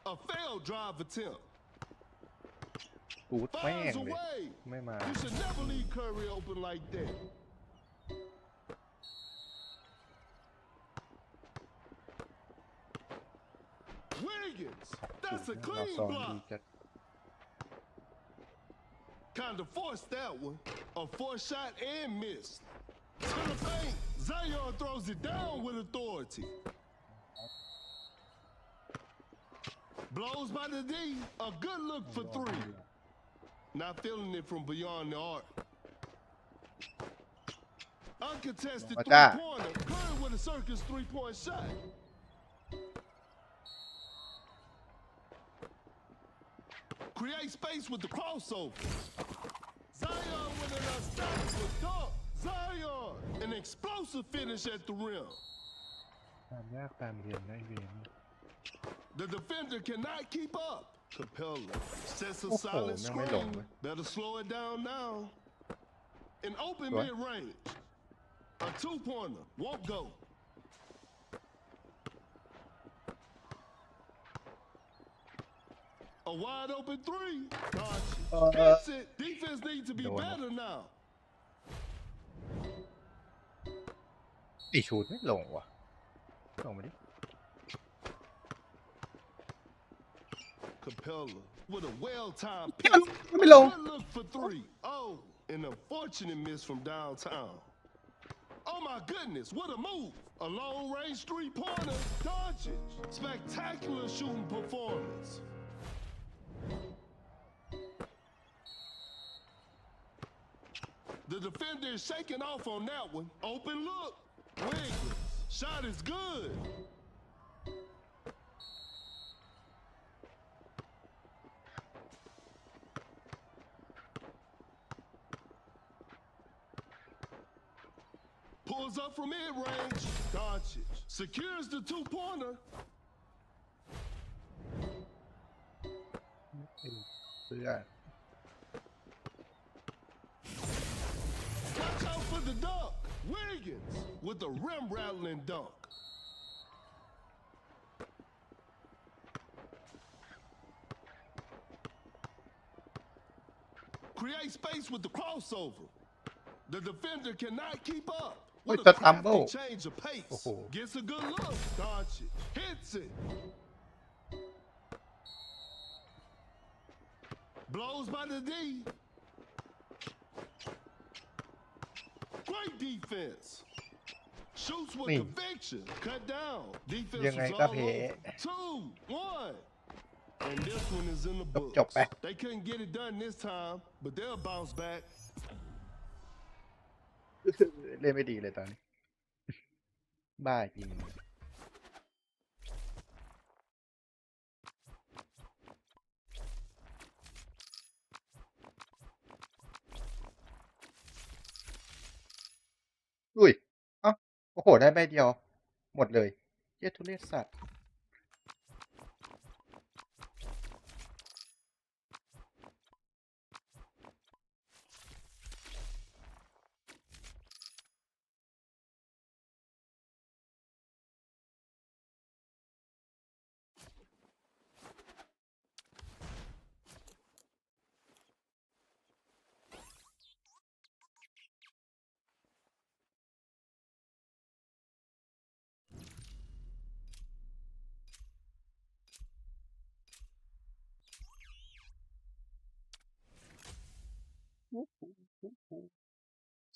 A failed drive attempt. กูดแม่ง Fires เลย away. ไม่มา You should never leave Curry open like that. Wiggins. That's a เรา clean ซ้อมดี block. จัด Kind of forced that one. A forced shot and missed. To the paint. Zion throws it down with authority. Blows by the D. A good look for three. Not feeling it from beyond the arc. Uncontested Watch out. three-pointer. Curry with a circus three-point shot. Create space with the crossover. Zion with an unstoppable dunk. Zion. An explosive finish at the rim. ตามยากตามเรียนได้เรียน The defender cannot keep up. Capella sets a Oh, solidยังไม่ลง screen. เลย Better slow it down now. An open What? mid-range. A two-pointer. Won't go. A wide open three. Doncic hits it. Defense needs to be Don't. better now. อีชูดไม่ลงว่ะลงมาดิ Capella with a well-timed มัน pick. ไม่ลง Good look for three. Oh, an unfortunate miss from downtown. Oh my goodness, what a move. A long-range three-pointer. Doncic. Spectacular shooting performance. The defender is shaking off on that one. Open look. Wiggins. Shot is good. Pulls up from mid-range. Doncic secures the two-pointer. เพื่อน Watch out for the dunk. Wiggins with the rim-rattling dunk. Create space with the crossover. The defender cannot keep up. โอ้ย With จะ a ทัมเบิล crafty change of pace. โอ้โห Gets a good look. Doncic hits it. Blows by the D. Great defense. Shoots with นี่ conviction. Cut down. Defense ยังไง was ก็ all แพ้ over. 2-1. And this one is in the จบ books. จบไป They couldn't get it done this time, but they'll bounce back. เล่นไม่ดีเลยตอนนี้ บ้าจริง อุ้ยเอ้าโอ้โหได้ใบเดียวหมดเลยเหี้ยทุเรศสัตว์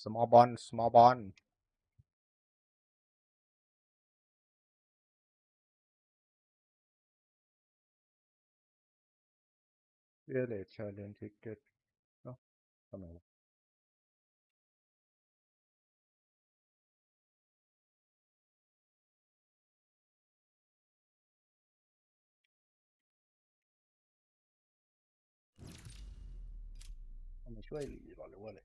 small ball small ball village challenge ticket เอ้าทำไมวะทำไมช่วยหลีหรอหรือว่าอะไร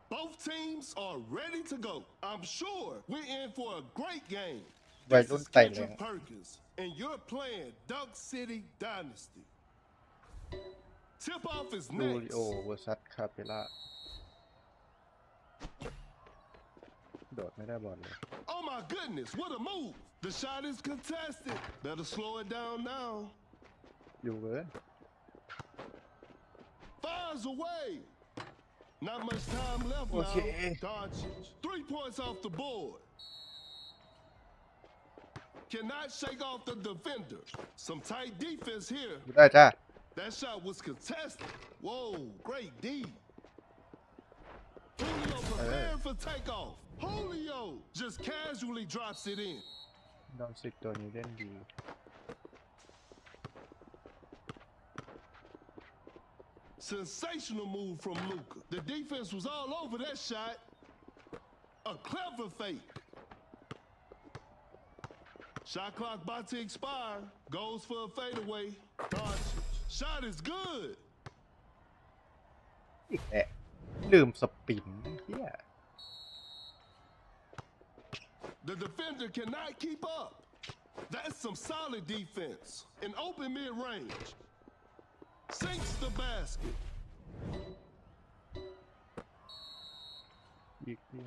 Both teams are ready to go. I'm sure we're in for a great game. วัย This รุ่น is ไต่แรง Kendrick Perkins, and you're playing Duck City Dynasty. Tip off is ลูริ next. โอเวอร์ซัสคาเปล่าโดดไม่ได้บอลเลย Oh my goodness, what a move! The shot is contested. Better slow it down now. อยู่เกิน Fires away. Not much time left Okay. now. Doncic. 3 points off the board. Cannot shake off the defender. Some tight defense here. อยู่ได้จ้า That shot was contested. Whoa, great D. Julio prepared for takeoff. Julio just casually drops it in. ดอนซิกตัวนี้เล่นดี Sensational move from Luka. The defense was all over that shot. A clever fake. Shot clock about to expire. Goes for a fadeaway. Doncic. Shot is good. อีกแหละลืมสปินเฮีย The defender cannot keep up. That's some solid defense. An open mid-range. Sinks the basket. อีกที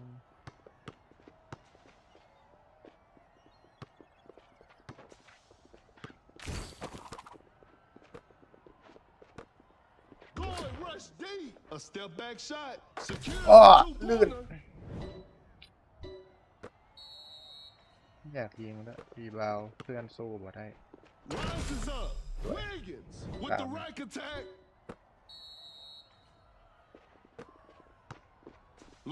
Going rush deep. A step back shot. Secure อ้อ the ลื่น two-pointer. อยากยิงแล้วรีบาวเพื่อนสู้บ่ได้ Rises up. Wiggins with the rack attack.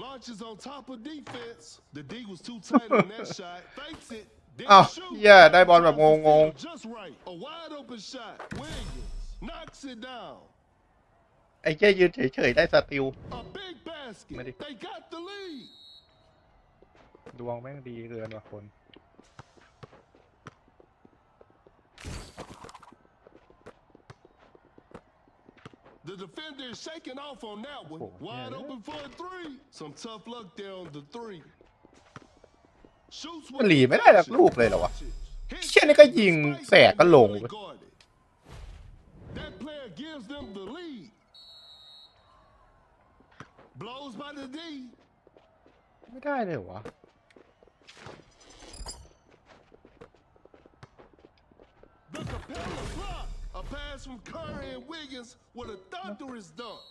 Launches on top of defense. The D was too tight on that shot. Fakes it. อ้าว Didn't shoot. เฮียได้บอลแบบงง Just right. A wide open shot. Wiggins knocks it down. ๆไอ้เจ้ยืนเฉยๆได้สติล A big basket. Ready. They got the lead. ดวงแม่งดีเกินว่ะคน The defender is shaking off on that one. Oh, Wide yeah. open for a three. Some tough luck there on the three. Shoots หลีไม่ได้สักลูกเลยเหรอวะ เชี่ยนี่ก็ยิงแสกก็ลงเว้ย That player gives them the lead. Blows by the D. ไม่ได้เลยวะ The Capella block. A pass from Curry and Wiggins with a thunderous dunk.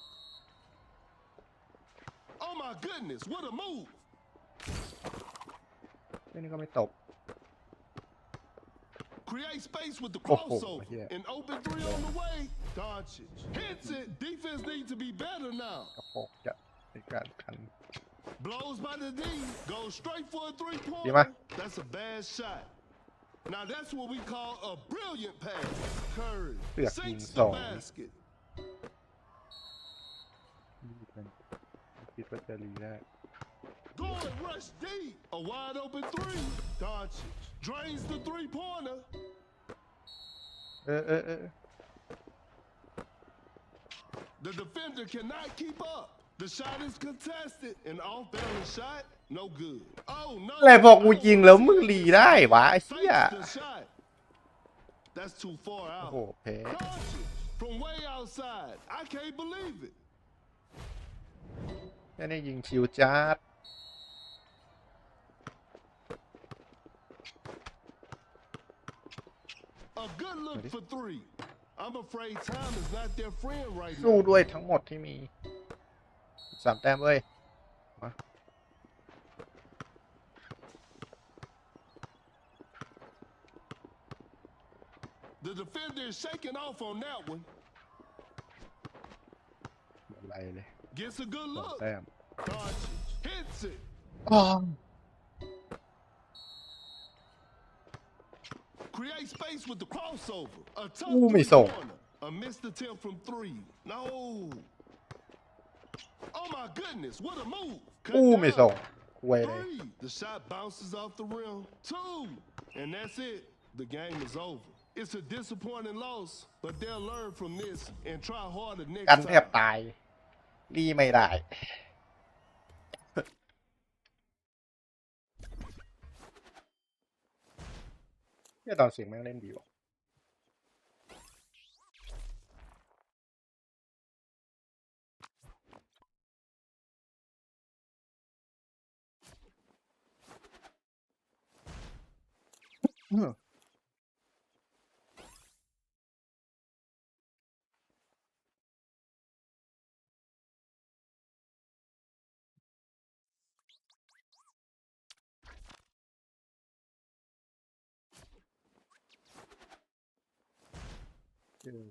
Oh my goodness, what a move. นี่ก็ไม่ตก Create space with the Oh, crossover. yeah. An open three on the way. Doncic hits it. Defense needs to be better now. กระโปกจะในการคัน Blows by the D. Goes straight for a Di three-pointer. ba? That's a bad shot. Now that's what we call a brilliant pass. Curry เสือกยิง sinks ส the อง basket. นี่เป็นคิดว่าจะรีได้ Going rush deep. A wide open three. Doncic drains the three-pointer. เออ The defender cannot keep up. The shot is contested. An off-balance shot, no good. Oh no. อะไรพอกูยิงแล้วมึงรีได้วะไอ้เหี้ย Fakes the shot. That's too far โอ้ out. โหแพ้ Doncic from way outside. I can't believe it. แค่นี้ยิงชิวจัด A good look for three. I'm afraid time is not their friend right สู้ now. ด้วยทั้งหมดที่มี3 แต้มเว้ยมา The defender is shaking off on that one. อะไรเลย Gets a good 2 look. แต้ม Doncic hits it. Create space with the crossover. A tough อู้ไม่ส่ง three-pointer. A missed attempt from three. No. Oh my goodness, what a move. Cut อู้ไม่ down. ส่งเว้ยเลย Three. The shot bounces off the rim. Two. And that's it. The game is over. It's a disappointing loss, but they'll learn from this and try harder next กันแทบ time. ตายรีไม่ได้เนี่ยตอนเสียงแม่งเล่นดีว่ะ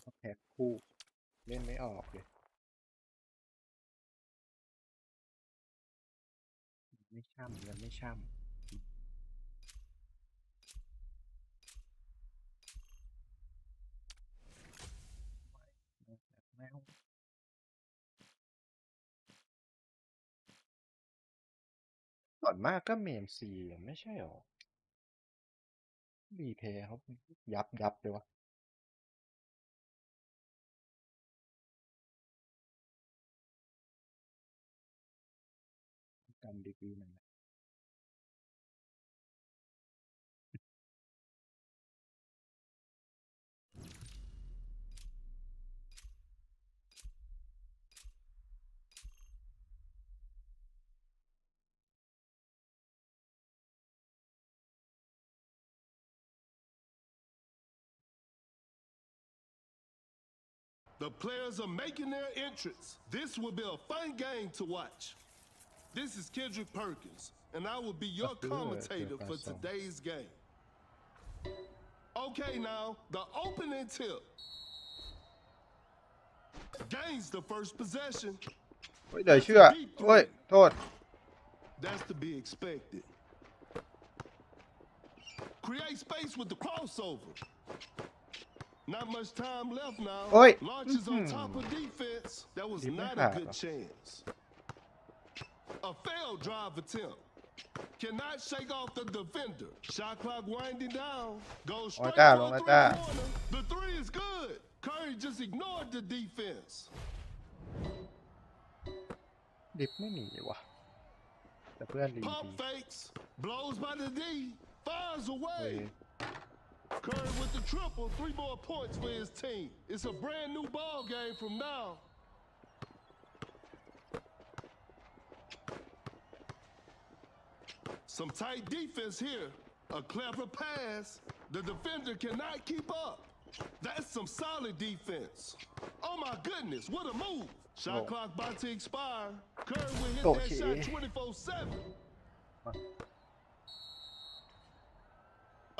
เขาแพ้คู่เล่นไม่ออกเลยไม่ช่ำยังไม่ช่ำส่วนมากก็เมนซีไม่ใช่หรอรีเพย์เขายับเลยวะกันดีกรีมัน The players are making their entrance. This will be a fun game to watch. This is Kendrick Perkins, and I will be your commentator for today's game. Okay, now, the opening tip. Gains the first possession. เฮ้ยเดี๋ยวเชื่อเฮ้ยโทษ That's to be expected. Create space with the crossover. Not much time left now. Oi. Launches on top of defense. That was not a good chance. A failed drive attempt. Cannot shake off the defender. Shot clock winding down. Goes straight for a three-pointer. The three is good. Curry just ignored the defense. ดิฟไม่หนีวะแต่เพื่อนรี Pump ดี fakes. Blows by the D. Fires เฮ้ย away. Curry with the triple, 3 more points for his team. It's a brand new ball game from now. Some tight defense here. A clever pass. The defender cannot keep up. That's some solid defense. Oh my goodness, what a move. Shot clock about to expire. Curry will hit that shot 24/7.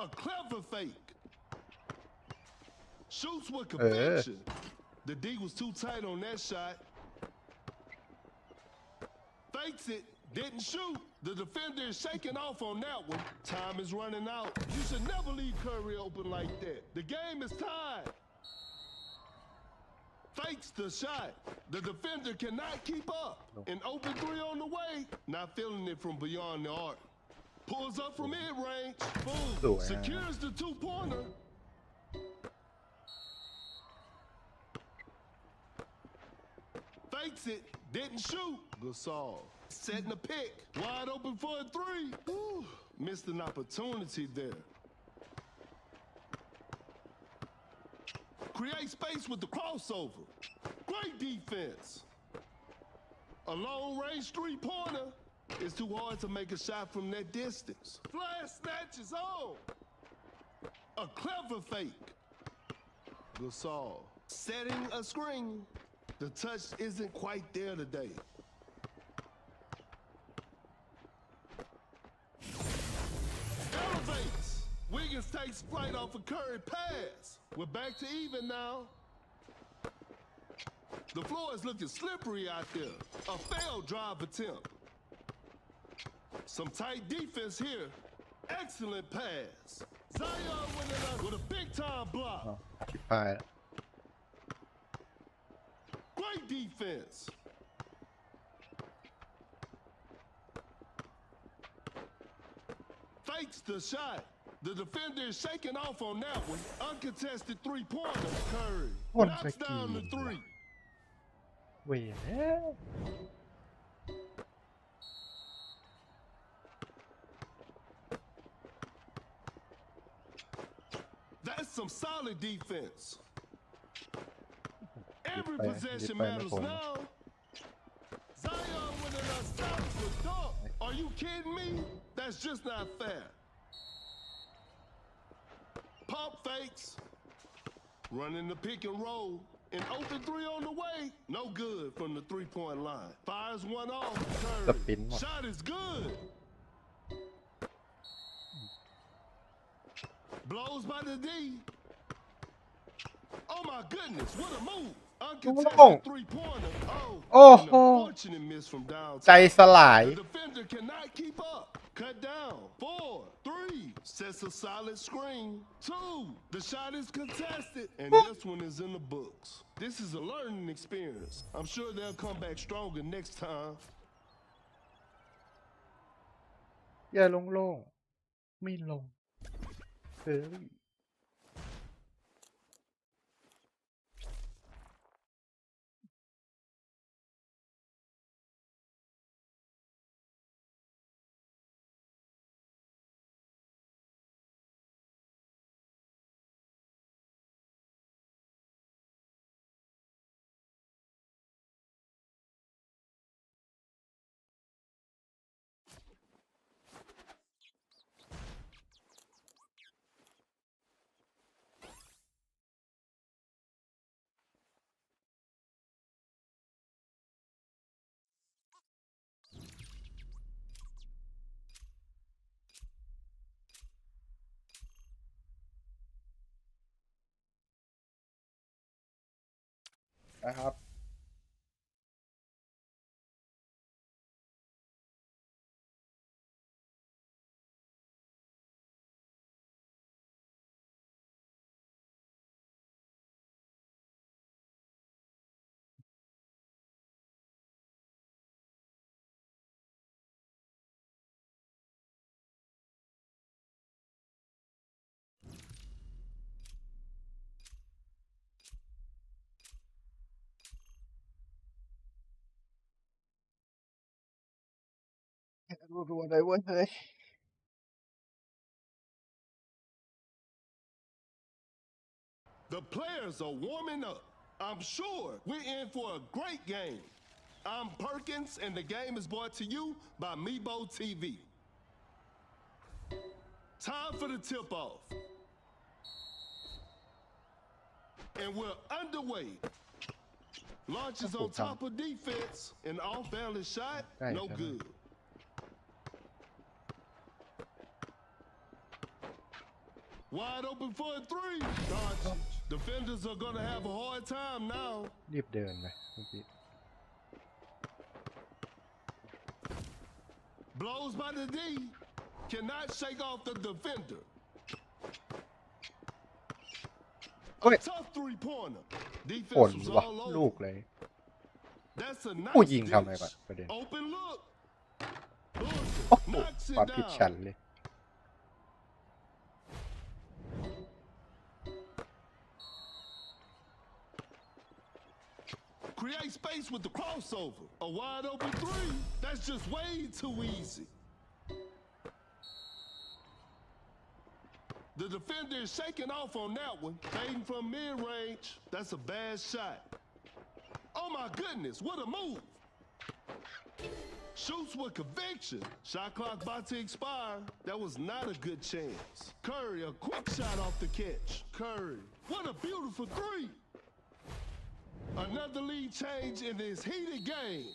A clever fake. Shoots with conviction. The D was too tight on that shot. Fakes it. Didn't shoot. The defender is shaking off on that one. Time is running out. You should never leave Curry open like that. The game is tied. Fakes the shot. The defender cannot keep up. An open three on the way. Not feeling it from beyond the arc. Pulls up from mid-range. Boom. Secures the two-pointer. Fakes it. Didn't shoot. Gasol. Setting the pick. Wide open for a three. Whew. Missed an opportunity there. Create space with the crossover. Great defense. A long-range three-pointer. It's too hard to make a shot from that distance. Flash snatch is on. A clever fake. Gasol. Setting a screen. The touch isn't quite there today. Elevates. Wiggins takes flight off a Curry pass. We're back to even now. The floor is looking slippery out there. A failed drive attempt. Some tight defense here. Excellent pass. Zion winning up with a big-time block. ชิบหาย Great defense. Fakes the shot. The defender is shaking off on that one. Uncontested three-pointer. Curry knocks down the three. เว้ยแล้ว That's some solid defense. Every possession matters now. Zion winning a stop for dunk. Are you kidding me? That's just not fair. Pump fakes. Running the pick and roll. An open three on the way. No good from the three-point line. Fires one off. Curry. Shot is good. Blows by the D. Oh my goodness, what a move. Uncontested three-pointer. Oh, an unfortunate miss from downtown. ใจสลาย The defender cannot keep up. Cut down. 4, 3. Sets a solid screen. 2. The shot is contested. And this one is in the books. This is a learning experience. I'm sure they'll come back stronger next time. อย่าโล่งๆไม่ลงเฮ้ย นะครับ รัวๆเลยเว้ยเฮ้ย The players are warming up. I'm sure we're in for a great game. I'm Perkins, and the game is brought to you by Mebo TV. Time for the tip-off. And we're underway. Launches on top of defense. An off-balance shot, no good. Wide open for a three. Defenders are going to have a hard time now. รีบเดินไปเมื่อกี้ Blows by the D. Cannot shake off the defender. เฮ้ย tough three-pointer. ผล Defense was ว่ะ all ลู over. กเลย That's a ผู้ nice ยิงทำอะไรก่อน dish. ประเด็น Open look. โอ้โห Knocks ความ it ผิด down. ฉันเลย Create space with the crossover. A wide open three. That's just way too easy. The defender is shaking off on that one. Fading from mid-range. That's a bad shot. Oh my goodness, what a move. Shoots with conviction. Shot clock about to expire. That was not a good chance. Curry, a quick shot off the catch. Curry, what a beautiful three. Another lead change in this heated game.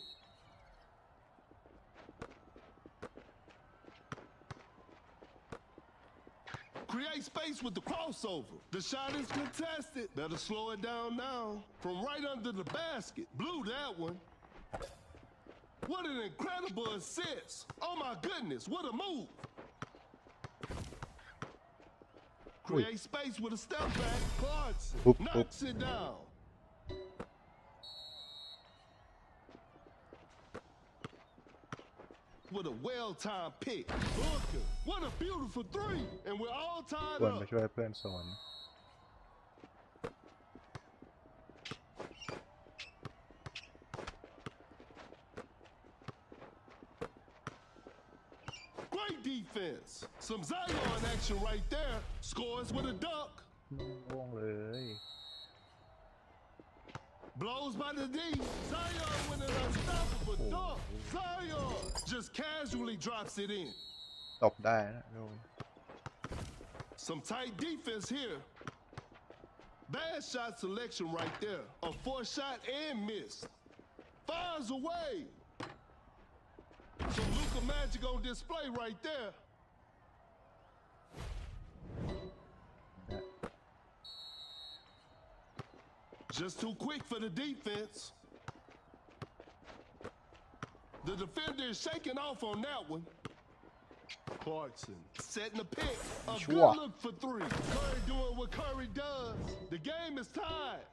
Create space with the crossover. The shot is contested. Better slow it down now. From right under the basket. Blew that one. What an incredible assist. Oh my goodness, what a move. Create space with a step back. Clarkson knocks it down. With a well-timed pick. Booker, what a beautiful three. And we're all ค tied วร up. มาช่วยเพื่อนสอน Great defense. Some Zion action right there. Scores with a dunk. ล่วงเลย Blows by the D. Zion with an unstoppable dunk. Zion just casually drops it in. ตบได้นะโดน Some tight defense here. Bad shot selection right there. A forced shot and miss. Fires away. Some Luka magic on display right there. Just too quick for the defense. The defender is shaking off on that one. Clarkson setting the pick. A good look for three. Curry doing what Curry does. The game is tied.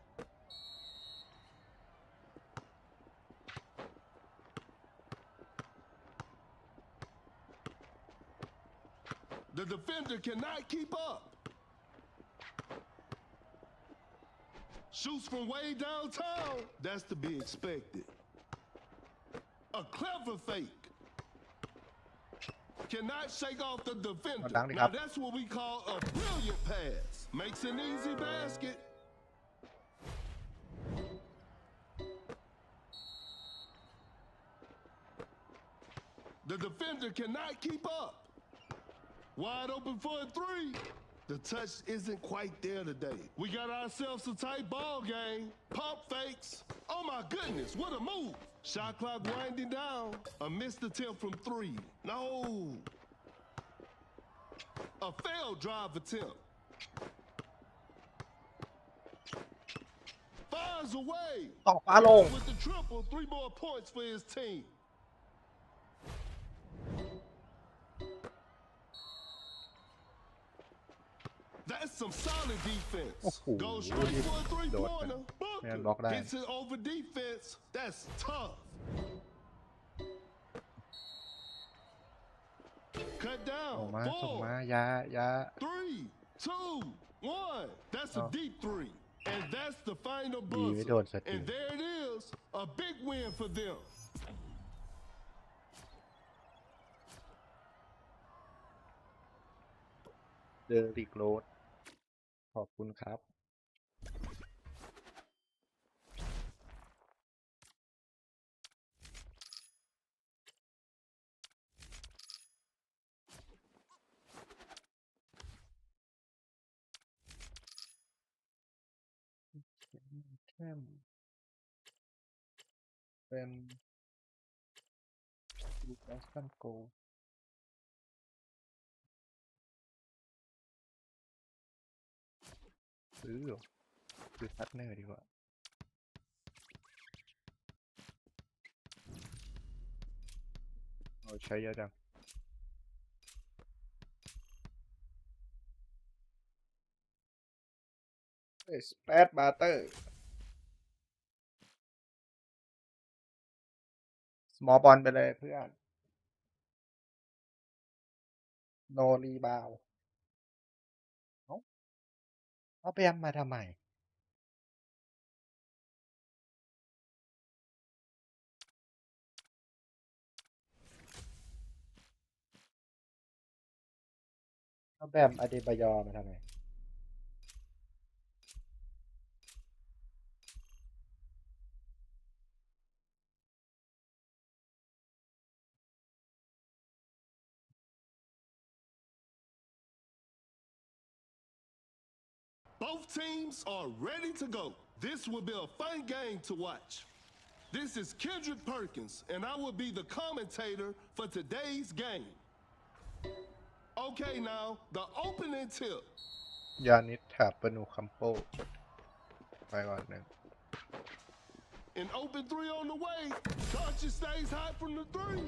The defender cannot keep up. Shoots from way downtown. That's to be expected. A clever fake. Cannot shake off the defender. Now that's what we call a brilliant pass. Makes an easy basket. The defender cannot keep up. Wide open for a three. The touch isn't quite there today. We got ourselves a tight ball game. Pump fakes. Oh my goodness, what a move. Shot clock winding down. A missed attempt from three. No. A failed drive attempt. Fires away. ตอกฟ้าลง With the triple, 3 more points for his team. That's some solid defense. Goes straight for a three-pointer. Booker gets it over defense. That's tough. Cut ส่ง down. มาส่ง 4, มายายา 3, 2, 1. That's a deep three. And that's the final ดีไม่โด buzzer. นสักที And there it is. A big win for them. เดริกโรดขอบคุณครับแค่เป็นลูคัสตันโกซื้อพาร์ทเนอร์ดีกว่าเราใช้เยอะจัง สเปซบาร์เตอร์สมอลบอลไปเลยเพื่อนโนรีบาวเอาแบมมาทำไมเอาแบมอเดบายอมาทำไม Both teams are ready to go. This will be a fun game to watch. This is Kendrick Perkins, and I will be the commentator for today's game. Okay, now, the opening tip. ยานิสแถบปนูคัมโปไปก่อนหนึ่ง An open three on the way. Doncic stays hot from the three.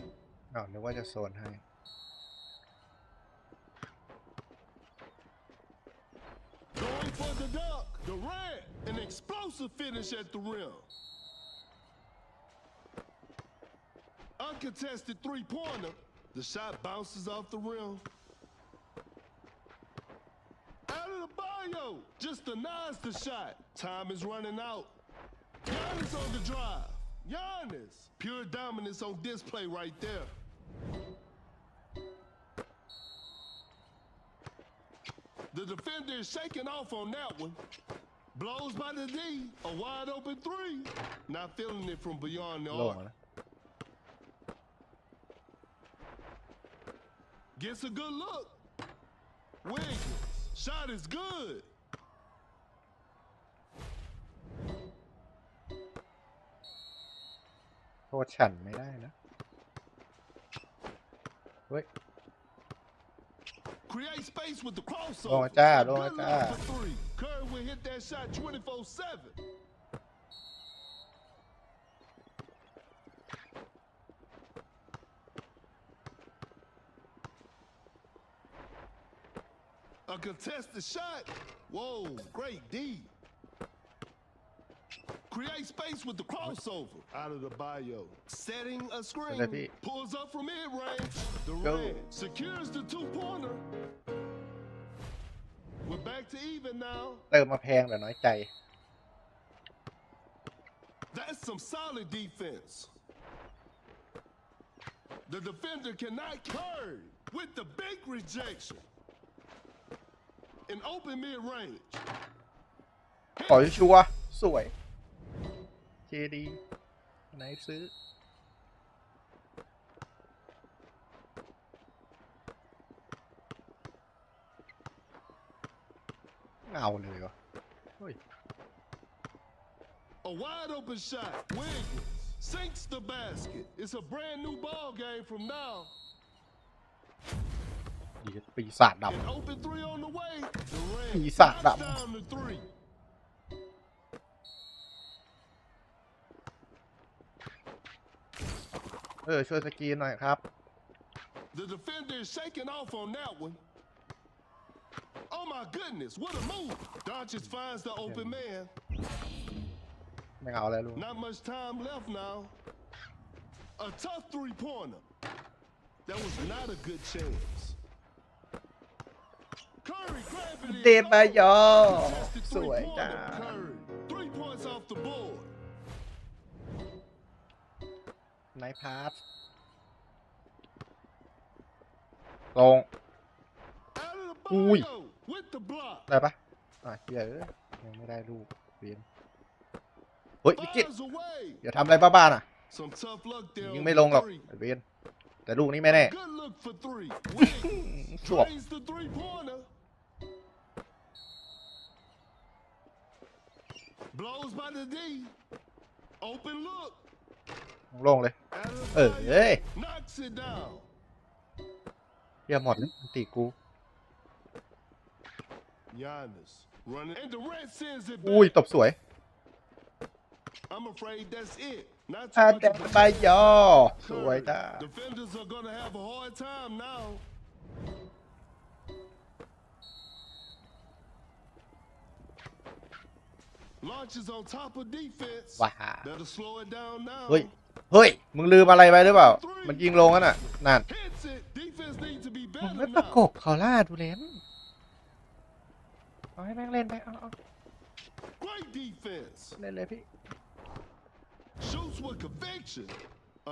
นึกว่าจะโซนให้ Going for the dunk. Durant, an explosive finish at the rim. Uncontested three-pointer. The shot bounces off the rim. Out of the bio. Just denies the shot. Time is running out. Giannis on the drive. Giannis. Pure dominance on display right there. The defender is shaking off on that one. Blows by the D. A wide open three. Not feeling it from beyond the โล่ง arc. นะ Gets a good look. Wiggins. Shot is good. โทษฉันไม่ได้นะเฮ้ย Create space with the ลง crossover. มาจ้า A ลงมา good จ้า look for three. Curry will hit that shot 24/7. A contested shot. Whoa, great D. Create space with the crossover. Out of the bio. Setting a screen. Pulls up from mid-range. Durant secures the two-pointer. We're back to even now. เติมมาแพงแต่น้อยใจ That's some solid defense. The defender cannot curve with the big rejection. An open mid-range. ขอชัวร์สวยเจดีไหนซื้อเงาเลยวะเฮ้ย A wide open shot. Wiggins sinks the basket. It's a brand new ball game from now. ดีปีศาจด An open three on the way. Durant ปีศาจด knocks down the three. ช่วยสกรีนหน่อยครับ The defender is shaking off on that one. Oh my goodness, what a move. Doncic finds the open man. ไม่เอาแล้วลุง Not much time left now. A tough three-pointer. That was not a good chance. Curry grabbing it. เดบายอ Contested สวยจ้า three-pointer. Curry. 3 points off the board. ไนท์พาสลง Out of the Ui. bio with the block. ได้ปะเฮียยังไม่ได้ลูกเวียนเฮ้ยวิกฤต Fires away. อย่าทำอะไรบ้าๆน่ะ Some tough luck there ยิง on ไม่ลงหรอก three. เวียนแต่ลูกนี้ไม่แน่ Good look for three. Wiggins สวบ drains the three-pointer. Blows by the D. Open look. ลงเลย Out of เอ้ the ย knocks it down. เฮียหมดเลยตีกู Giannis running, and Durant sends it อุ้ย back. ตบสวย I'm afraid that's it. Not อา too เด much of บา a ยอสวย Curry. จ้า Defenders are gonna have a hard time now. Launches on top of defense. ว้า Better slow it down now. เฮ้ยมึงลืมอะไรไปหรือเปล่ามันยิงลงกันน่ะนั่น Hits it. Defense need to be มึง better ไม่ประก now. บเขาล่าดูเลนเอาให้แม่งเล่นไปเอา Great defense. เล่นเลยพี่ Shoots with conviction.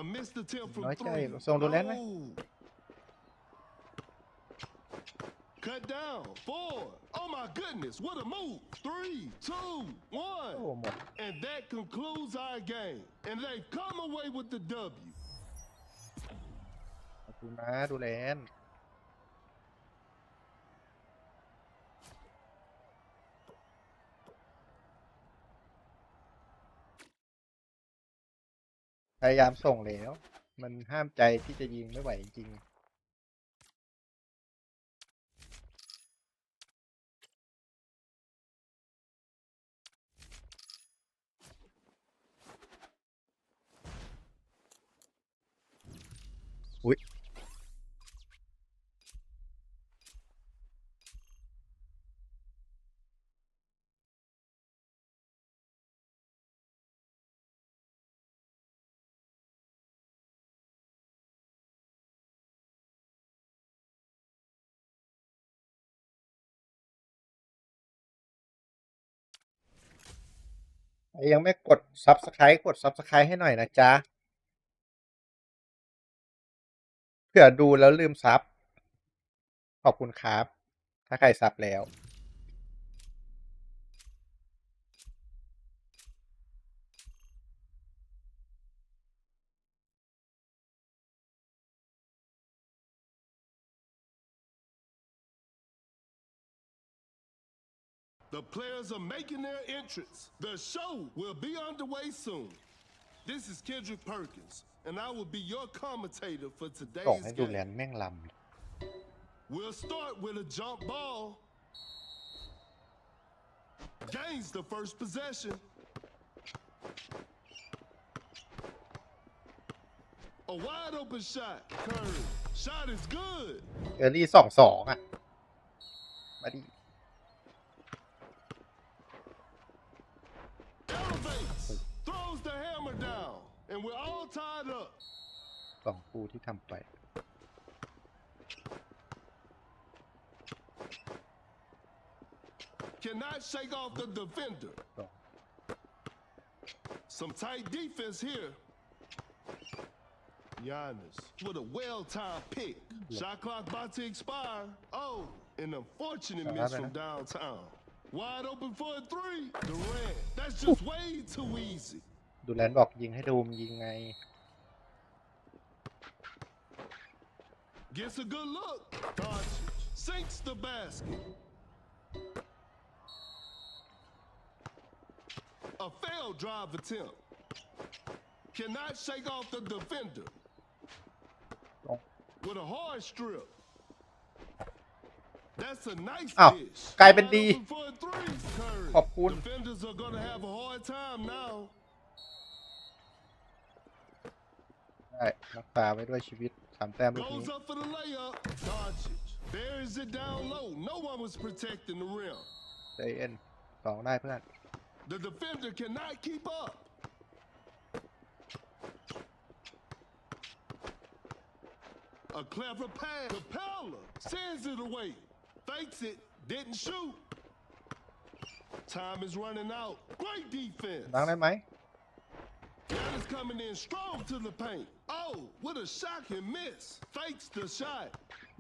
A missed attempt from น้อยใจ three. ส่งดูเลนไหม Cut down. 4. Oh my goodness. What a move. 3, 2, โอ้หมด 1. And that concludes our game. And they've come away with the W. ขอบคุณนะดูเลนพยายามส่งแล้วมันห้ามใจที่จะยิงไม่ไหวจริงอุ้ยยังไม่กด Subscribe กด Subscribe ให้หน่อยนะจ๊ะเผื่อดูแล้วลืมซับขอบคุณครับถ้าใครซับแล้วThe players are making their entrance. The show will be underway soon. This is Kendrick Perkins, and I will be your commentator for ส่ง today's ให้ดูแล game. นแม่งล We'll start with a jump ball. Gains the first possession. A wide open shot. Curry. Shot is good. ำเออรี่2-2อ่ะมาดิ Elevates. Throws the hammer down. And we're all tied up. 2 คู่ที่ทำไป Cannot shake off the defender. Some tight defense here. Giannis with a well-timed pick. Shot clock about to expire. Oh, an unfortunate miss from downtown. Wide open for a 3. Durant. That's just way too easy. ดูแลนบอกยิงให้ดูมยิงไง Gets a good look. Doncic sinks the basket. A failed drive attempt. Cannot shake off the defender. With a hard strip. That's a nice อ้าว dish. กลายเป็นดี Wide open for a 3. Curry. ขอบคุณ Defenders are gonna have a hard time now. ได้รักษาไว้ด้วยชีวิต3 แต้มลูกนี้ Goes up for the layup. Doncic buries it down low. No one was protecting the rim. ใจเย็น2ได้เพื่อน The defender cannot keep up. A clever pass. Capella sends it away. Fakes it. Didn't shoot. Time is running out. Great defense. ล้างได้ไหม Giannis coming in strong to the paint. Oh, what a shocking miss. Fakes the shot.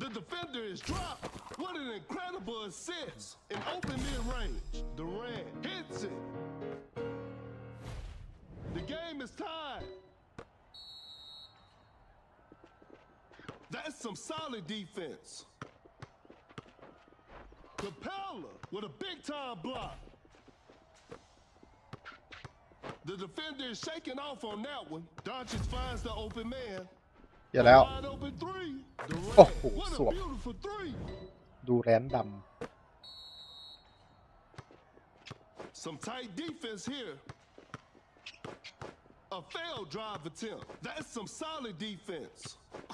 The defender is dropped. What an incredible assist. In open mid-range. Durant hits it. The game is tied. That's some solid defense. Capella with a big-time block. The defender is shaking off on that one. Doncic finds the open man. เดี๋ยวแล้ว Wide open 3. Oh, Durant. What a swap. beautiful 3. ดูแลนด Some tight defense here. A failed drive attempt. That's some solid defense.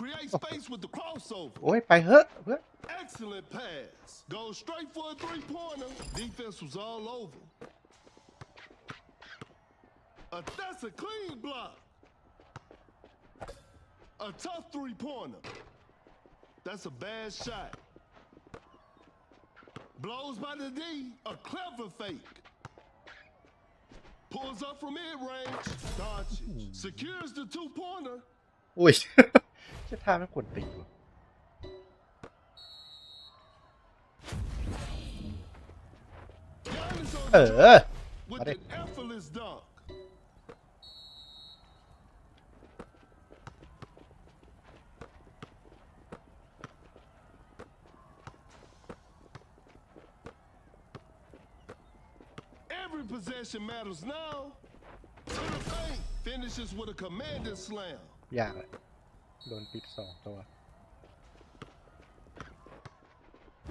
Create space with the crossover. ำโอ้ยไปเฮ้อะเพื่อน Excellent pass. Goes straight for a 3-pointer. Defense was all over. That's a clean block. A tough three-pointer. That's a bad shot. Blows by the D. A clever fake. Pulls up from mid-range. Doncic secures the two-pointer. อุ้ย จะท่าไม่ควรตีวะWith an effortless dunk. Every possession matters now. To the paint, finishes with a commanding slam. ยากเลยโดนปิด2 ตัว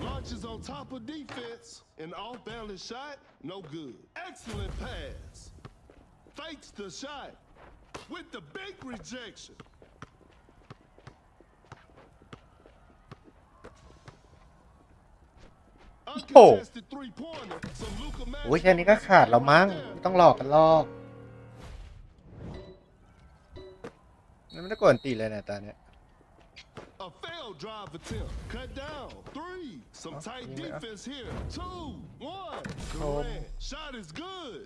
Launches on top of defense. An off-balance shot, no good. Excellent pass. Fakes the shot with the big rejection. Uncontested three-pointer. Some Luka โอ้ยแค่นี้ก็ขาดแล้วมั้งต้องหลอกกันหรอกมันไม่ได้กวนตีเลยนะตาเนี้ย A failed drive attempt. Cut down. 3. Some tight defense here. 2, 1. Durant. Shot is good.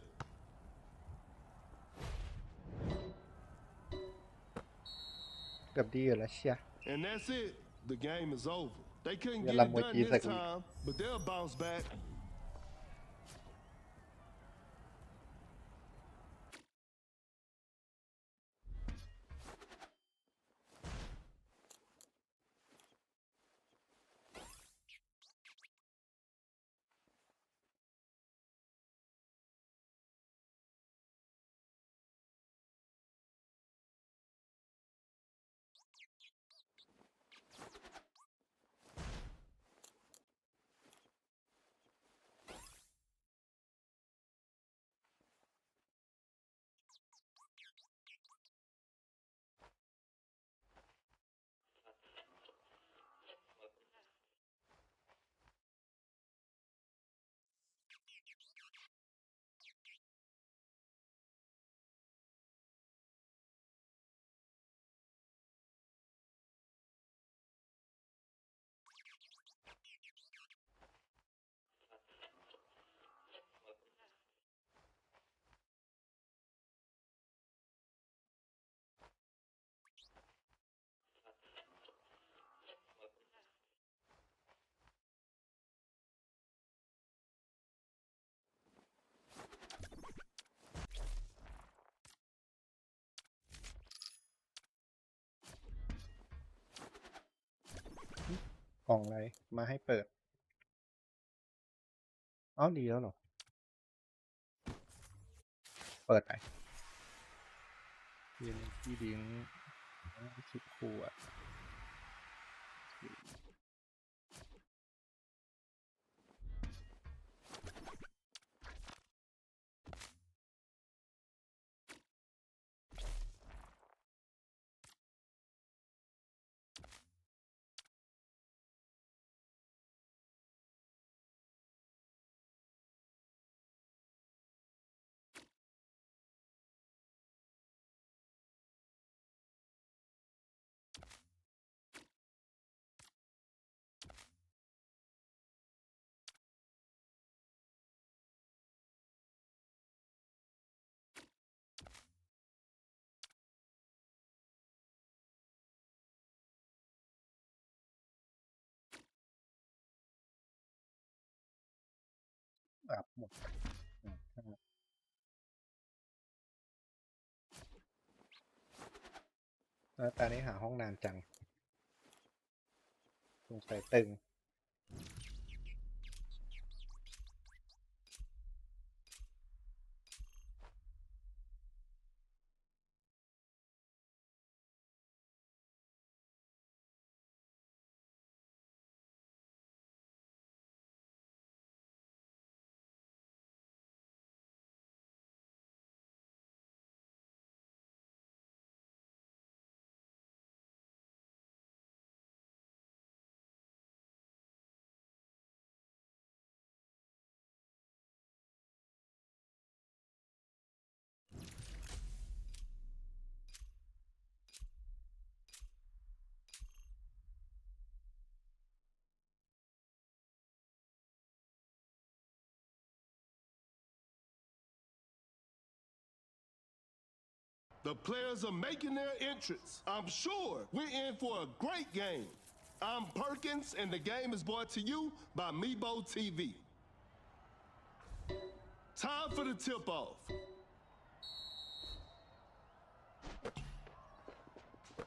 เกือบดีอยู่แล้วเชีย And that's it. The game is over. They couldn't get it done this time, but they'll bounce back. กล่องอะไรมาให้เปิดอ้าวดีแล้วเหรอเปิดไปเรียนที่ดิ้ง10 ขวดแบบหมดแล้วตอนนี้หาห้องนานจังสงสัยตึง The players are making their entrance. I'm sure we're in for a great game. I'm Perkins, and the game is brought to you by Mebo TV. Time for the tip-off.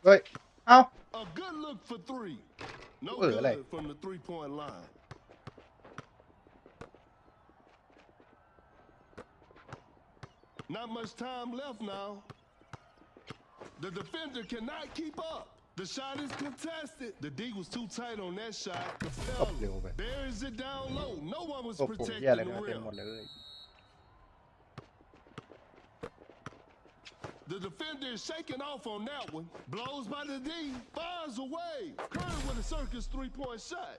เฮ้ยเอ้า A good look for three. Noอะไร good from the three-point line. Not much time left now. The defender cannot keep up. The shot is contested. The D was too tight on that shot. The ตบเร็ว fella ไป buries it down low. No one was ตบผม protecting เหี้ยอะไร the นะเต็ม rim. หมดเลย The defender is shaking off on that one. Blows by the D. Fires away. Curry with a circus three-point shot.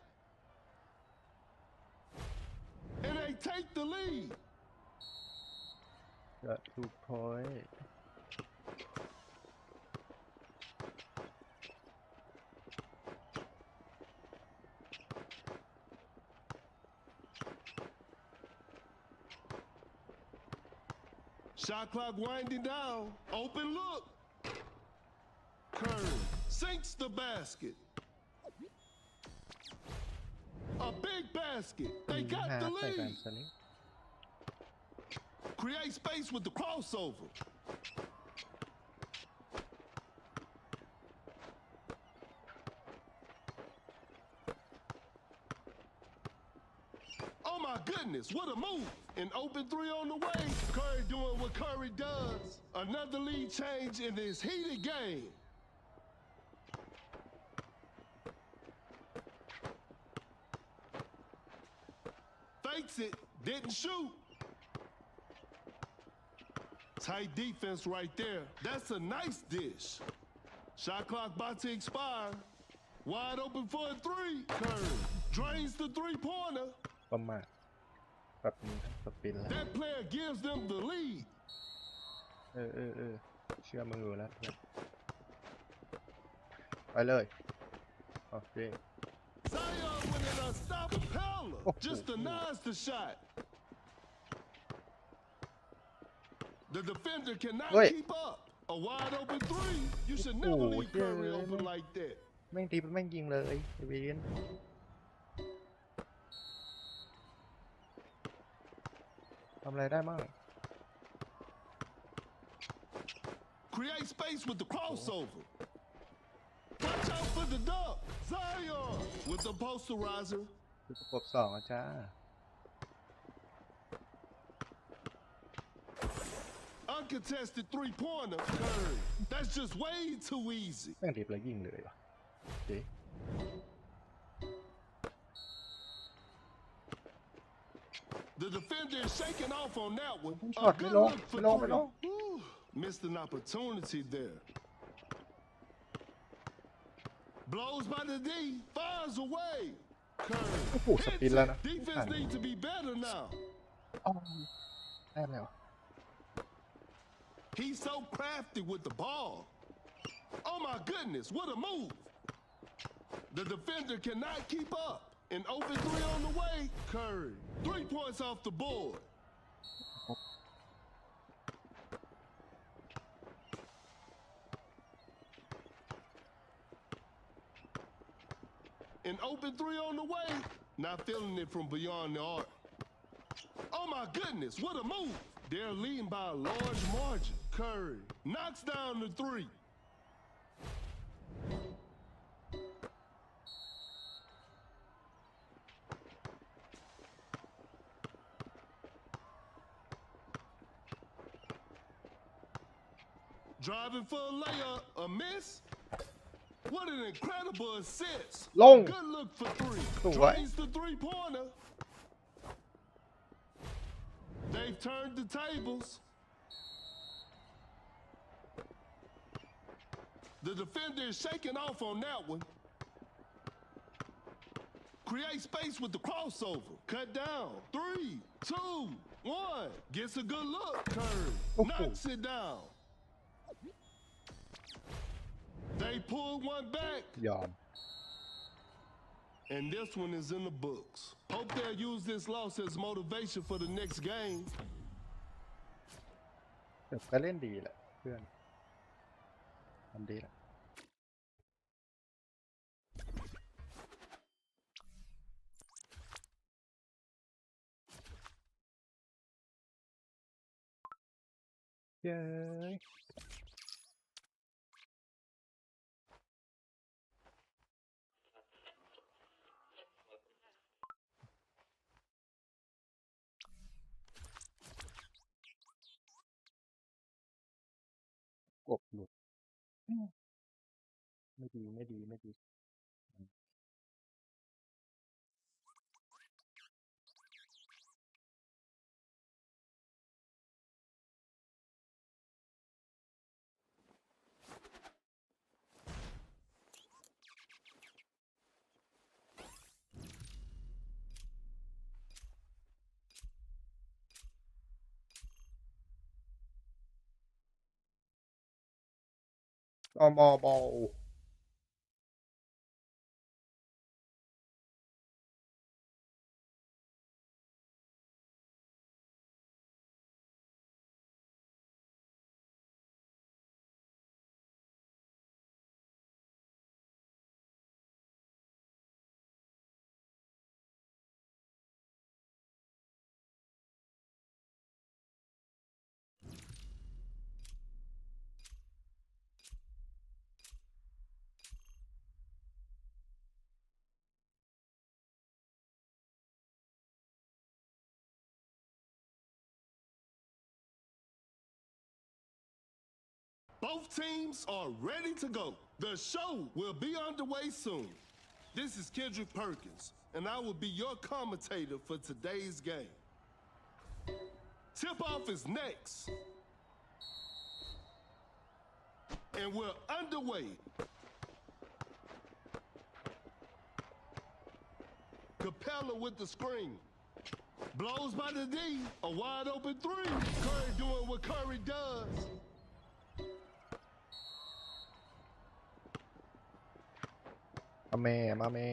And they take the lead. Got 2 point Shot clock winding down. Open look. Curry sinks the basket. A big basket. They got 5 the ใส่กัน lead. สนิท Create space with the crossover. Oh my goodness, what a move. An open three on the way. Curry doing what Curry does. Another lead change in this heated game. Fakes it, didn't shoot. Tight defense right there. That's a nice dish. Shot clock about to expire. Wide open for a three. Curry drains the three-pointer. ประมาณแบบนี้สปินแล้ว That player gives them the lead. เชื่อมือแล้วไปเลยโอเค Zion with an unstoppable Capella just denies the shot. The defender cannot keep up. A wide open three. You should never leave Curry open like that. แม่งตีแม่งยิงเลยเวียนทำอะไรได้บ้าง Create space with the crossover. Watch out for the dunk. Zion with the posterizer. ประกบ2อาจารย์ Uncontested three-pointer. Curry. That's just way too easy. แม่งตีแล้วยิงเลยว่ะเจ๊ The defender is shaking off on that one. ช็อตไม่ลงไม่ลงไม่ลง Missed an opportunity there. Blows by the D. Fires away. Curry. โอ้โหสปินแล้วนะ Defense needs to be better now. อ๋อได้แล้ว He's so crafty with the ball. Oh my goodness, what a move. The defender cannot keep up. An open three on the way. Curry. 3 points off the board. An open three on the way. Not feeling it from beyond the arc. Oh my goodness, what a move. They're leading by a large margin. Curry knocks down the three. Driving for a layup, a miss. What an incredible assist. ลง Good look for three. สวย Drains the three-pointer. They've turned the tables. The defender is shaking off on that one. Create space with the crossover. Cut down. 3, 2, 1. Gets a good look. Curry knocks it down. They pulled one back. ยอม And this one is in the books. Hope they'll use this loss as motivation for the next game. แต่ก็เล่นดีแหละเพื่อน ทำดีละเย้ยกบหลุดไม่ดีไม่ดีไม่ดีบอลBoth teams are ready to go. The show will be underway soon. This is Kendrick Perkins, and I will be your commentator for today's game. Tip-off is next. And we're underway. Capella with the screen. Blows by the D. A wide open three. Curry doing what Curry does.มาแม่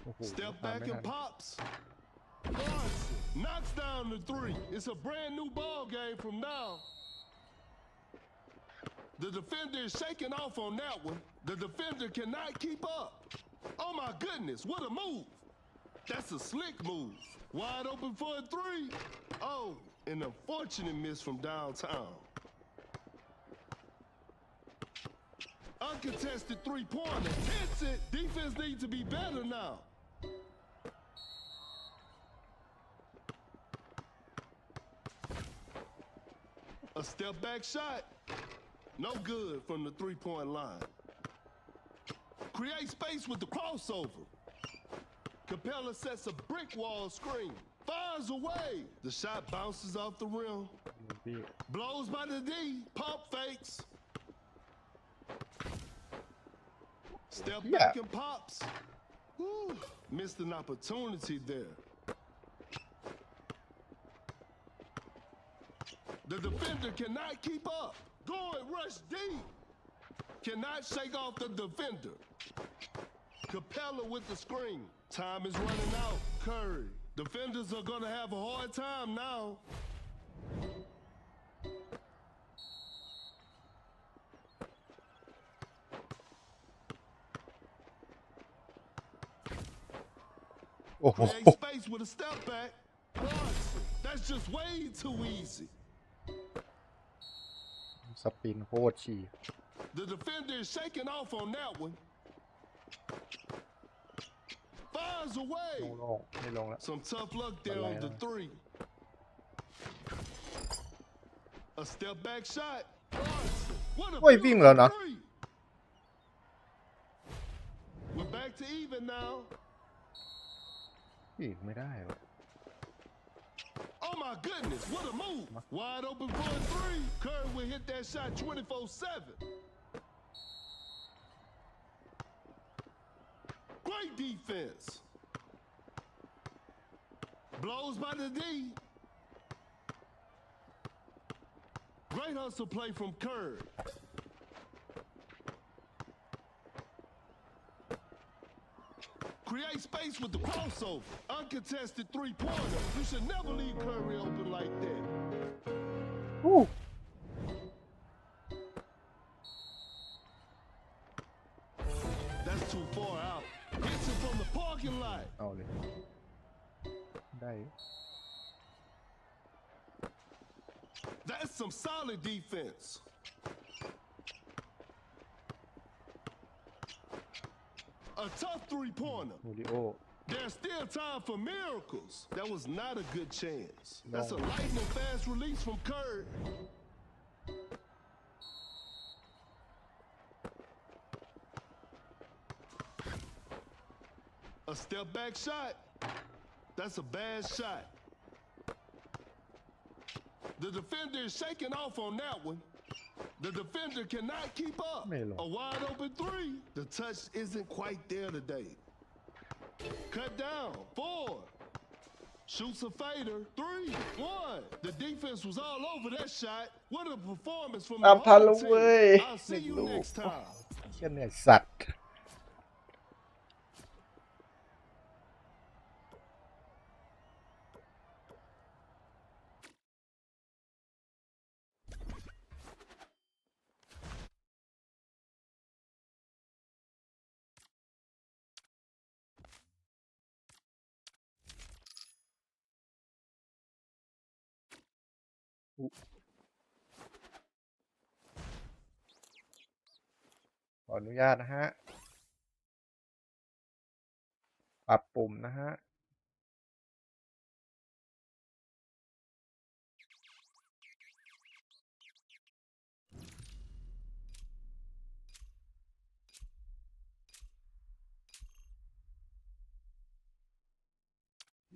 โอ้โห Step ตาม back ไม่ทั and น pops. Larson knocks down the three. It's a brand new ball game from now. The defender is shaking off on that one. The defender cannot keep up. Oh my goodness, what a move. That's a slick move. Wide open for a three. Oh, an unfortunate miss from downtown. Uncontested three-pointer. Hits it. Defense needs to be better now. A step back shot. No good from the three-point line. Create space with the crossover. Capella sets a brick wall screen. Fires away. The shot bounces off the rim. Blows by the D. Pump fakes. Step back and pops. Whew, missed an opportunity there. The defender cannot keep up. Going rush deep. Cannot shake off the defender. Capella with the screen. Time is running out. Curry. Defenders are going to have a hard time now. Create space with a step back. That's just way too easy. สปินโคตรฉี่ The defender is shaking off on that one. Fires away. ไม่ลงแล้ว Some tough luck there on the three. A step back shot. What a beautiful three. We're back to even now. อีกไม่ได้หรอ Oh my goodness, what a move. Wide open for a three. Curry will hit that shot 24/7. Great defense. Blows by the D. Great hustle play from Curry. Create space with the crossover. Uncontested three-pointer. You should never leave Curry open like that. That's too far out. Hits it from the parking lot. เอาเลยได้ That's some solid defense. A tough three-pointer. มูริโอ There's still time for miracles. That was not a good chance. That's a lightning fast release from Curry. A step back shot. That's a bad shot. The defender is shaking off on that one. The defender cannot keep up. A wide open three. The touch isn't quite there today. Cut down. 4. Shoots a fader. 3, 1. The defense was all over that shot. What a performance from the ทัน whole แล้วเว้ย team. I'll หนึ่ see ง you ลูก next time. เชี่ยเหนื่อยสัตว์ขออนุญาตนะฮะปรับปุ่มนะฮะ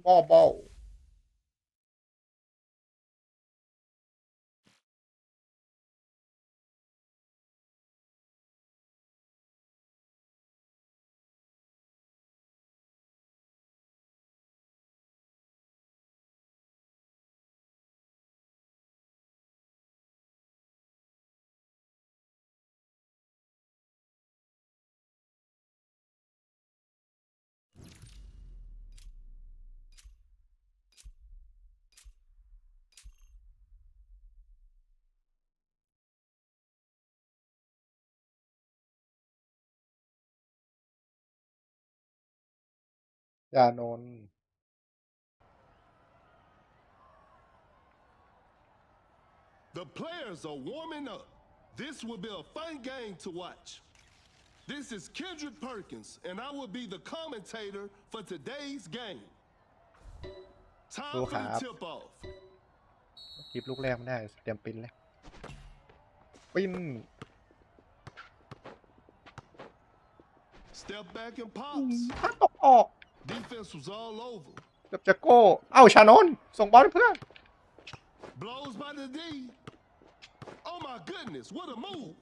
บอจานนท์ The players are warming up. This will be a fun game to watch. This is Kendrick Perkins, and I will be the commentator for today's game. Time for the tip-off. คลิปลูกแรกไม่ได้เตรียมปิ้นเลยปิ้น Step back and pops. ถ้าตกออก Defense was all over. เกือบจะโก้เอ้าชานนท์ส่งบอลให้เพื่อน Blows by the D. Oh my goodness, what a move.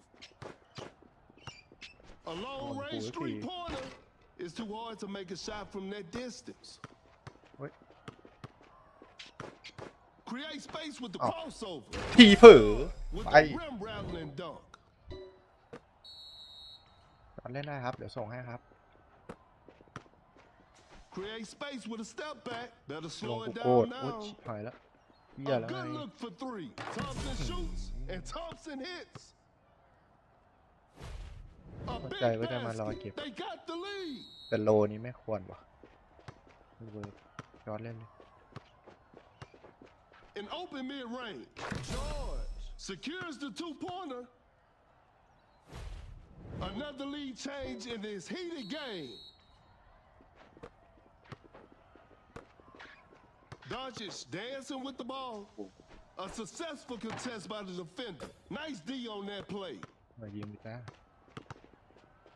A long-range three-pointer is too hard to make a shot from that distance. Create space with the crossover. ทีเผลอ With ไป the rim rattling dunk. เล่นได้ครับเดี๋ยวส่งให้ครับ Create space with a step back. Better ลง slow กู it โกร down ธอุ๊ย now. ชิบหายแล้วเหี้ย A แล้วไง good look for 3. Thompson shoots and Thompson hits. A big ใจว่าจะมารอเก็บ basket. They got the lead. แต่โลนี้ไม่ควรว่ะเวิร์กย้อนเล่นเลย An open mid-range. George secures the two-pointer. Another lead change in this heated game. Doncic dancing with the ball. A successful contest by the defender. Nice D on that play. มายิงดิจ้า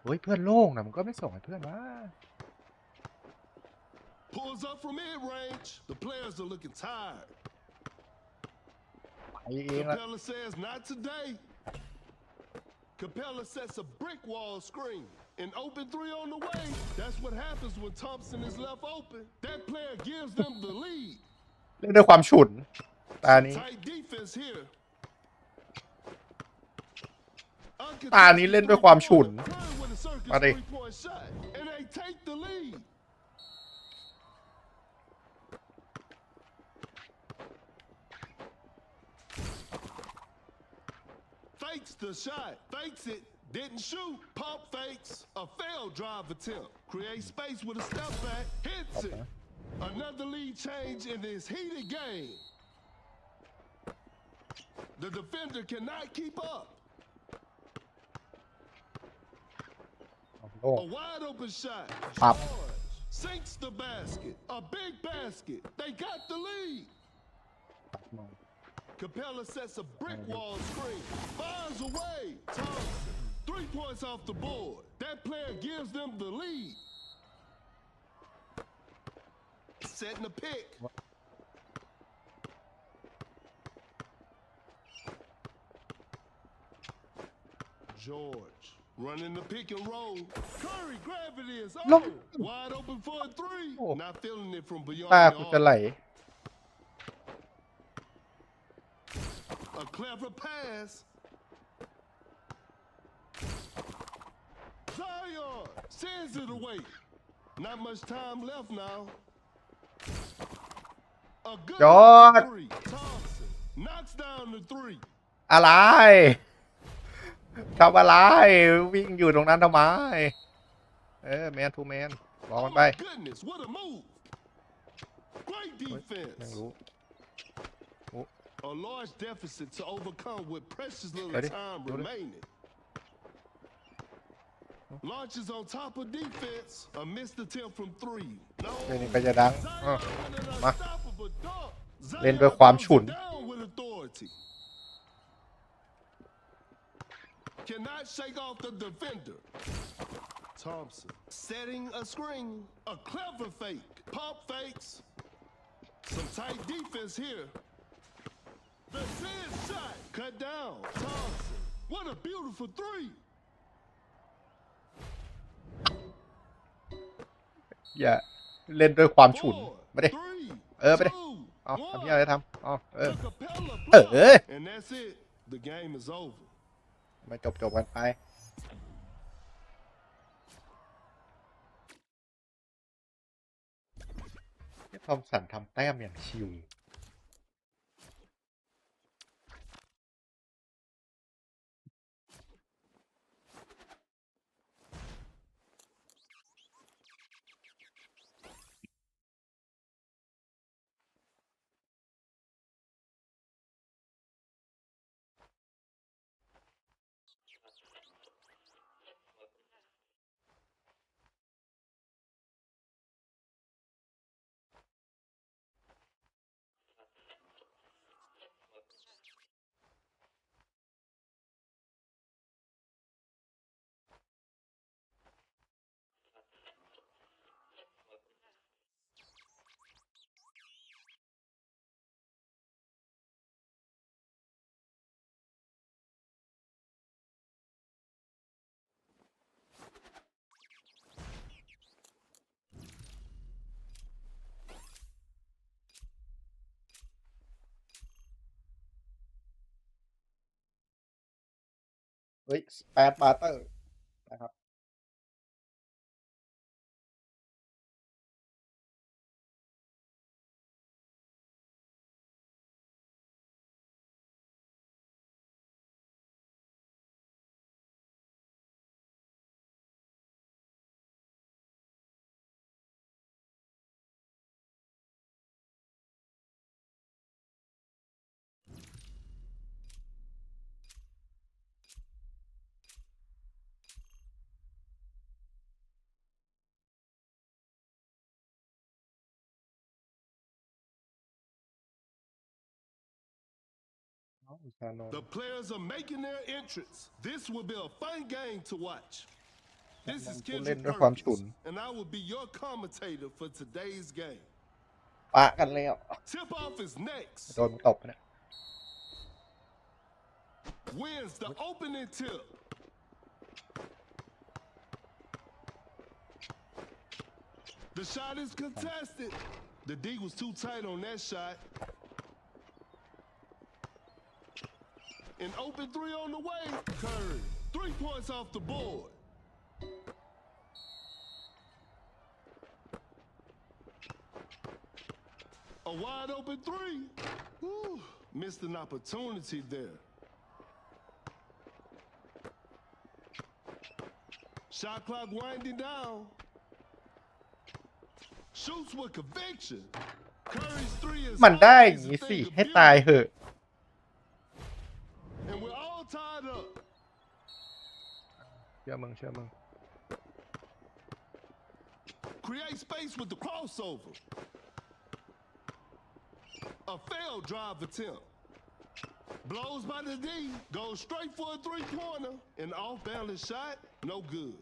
เฮ้ยเพื่อนโล่งนะมันก็ไม่ส่งให้เพื่อนวะ Pulls up from mid-range. The players are looking tired. ไปเองละ Capella says not today. Capella sets a brick wall screen. An open three on the way. That's what happens when Thompson is left open. That player gives them the lead. เล่นด้วยความฉุนตานี้ Tight defense here. ตานี้เล่นด้วยความฉุน มาดิ And they take the lead. fakes the shot, fakes it, didn't shoot, pump fakes, a failed drive attempt, create space with a step back, hits it. Another lead change in this heated game. The defender cannot keep up. A wide open shot. George sinks the basket. A big basket. They got the lead. Capella sets a brick wall screen. Fires away. Thompson. 3 points off the board. That player gives them the lead. Setting a pick. George running the pick and roll. Curry gravity is on. Wide open for a 3. Not feeling it from beyond the arc. A clever pass. Zion sends it away. Not much time left now. A good 3. Thompson knocks down the 3. อะไรทำอะไรวิ่งอยู่ตรงนั้นทำไมแมนทูแมนบอกมันไป Goodness, what a move. Great defense. ไม่รู้ A large deficit to overcome with precious little time remaining. Launches on top of defense. A missed attempt from 3. No. นี่ก็จะดังมาเล่นด้วยความฉุน Cannot shake off the defender. Thompson setting a screen. A clever fake. Pump fakes. Some tight defense here. The send shot. Cut down. Thompson. What a beautiful 3. อย่าเล่นด้วยความฉุนไม่ได้ไปได้เอาทำที่อะไรทำAnd that's it. The game is over. มาจบกันไปทอมสันทำแต้มอย่างชิวสแปดบาร์เตอร์นะครับThe players are making their entrance. This will be a fun game to watch. This is Kendrick Perkins, and I will be your commentator for today's game. ปะกันแล้ว Tip off is next. โดนตบนะ Wins the opening tip. The shot is contested. The D was too tight on that shot. An open 3 on the way. Curry. 3 points off the board. A wide open 3. Whew. Missed an opportunity there. Shot clock winding down. Shoots with conviction. Curry's three is มันได้อ always ย่าง a นี้สิ thing of ให้ตาย beauty. เหอะ And we're all tied up. เชื่อมึง Create space with the crossover. A failed drive attempt. Blows by the D. Goes straight for a three-pointer. An off-balance shot. No good.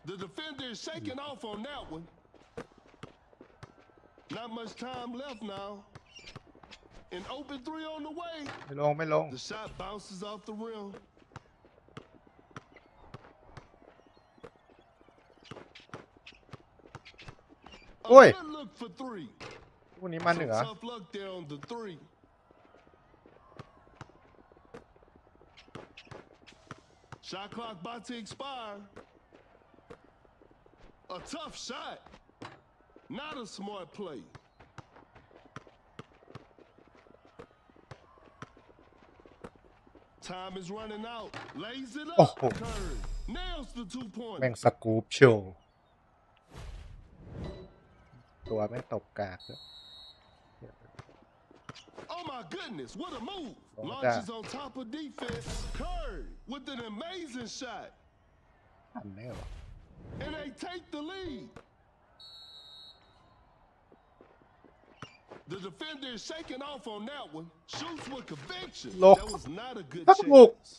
The defender is shaking off on that one. Not much time left now. An open three on the way. ไม่ลง The shot bounces off the rim. A Oi. good look for three. พวกนี้มาเหนือ Tough luck there on the three. Shot clock about to expire. A tough shot. Not a smart play. Time is running out. Lays it up. Oh. Curry nails the 2 point. แม่งสกูปโชว์ตัวแม่งตบกากเลย Oh my goodness, what a move. Oh, Launches on top of defense. Curry with an amazing shot. ทันแน่วะ And they take the lead. The defender is shaking off on that one. Shoots with conviction. Look. That was not a good Look. chance.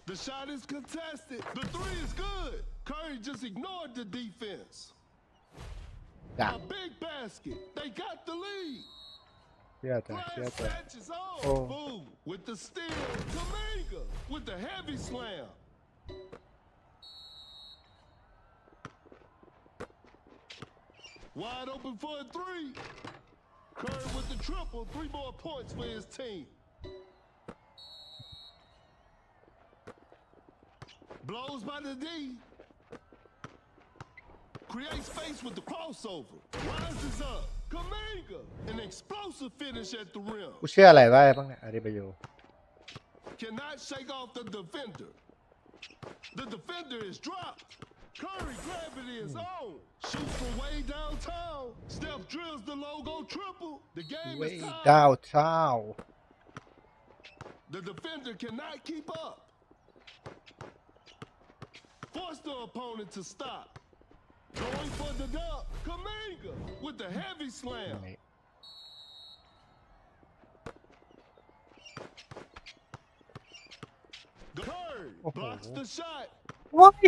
The shot is contested. The three is good. Curry just ignored the defense. จ้ะ A big basket. They got the lead. เชื่อใจ Flash matches on. Oh. Boom. With the steal. Kaminga with the heavy slam. Wide open for a three. Curry with the triple. 3 more points for his team. Blows by the D. Creates space with the crossover. Rises up. Kaminga. An explosive finish at the rim. กูเชื่ออะไรได้บ้างเนี่ยอาริบาโย Cannot shake off the defender. The defender is dropped. Curry gravity is on. Shoots from way downtown. Steph drills the logo triple. The game way is tied. ดาวเช้า The defender cannot keep up. Force the opponent to stop. Going for the dunk. Kaminga with the heavy slam. Curry blocks the shot. ว้าย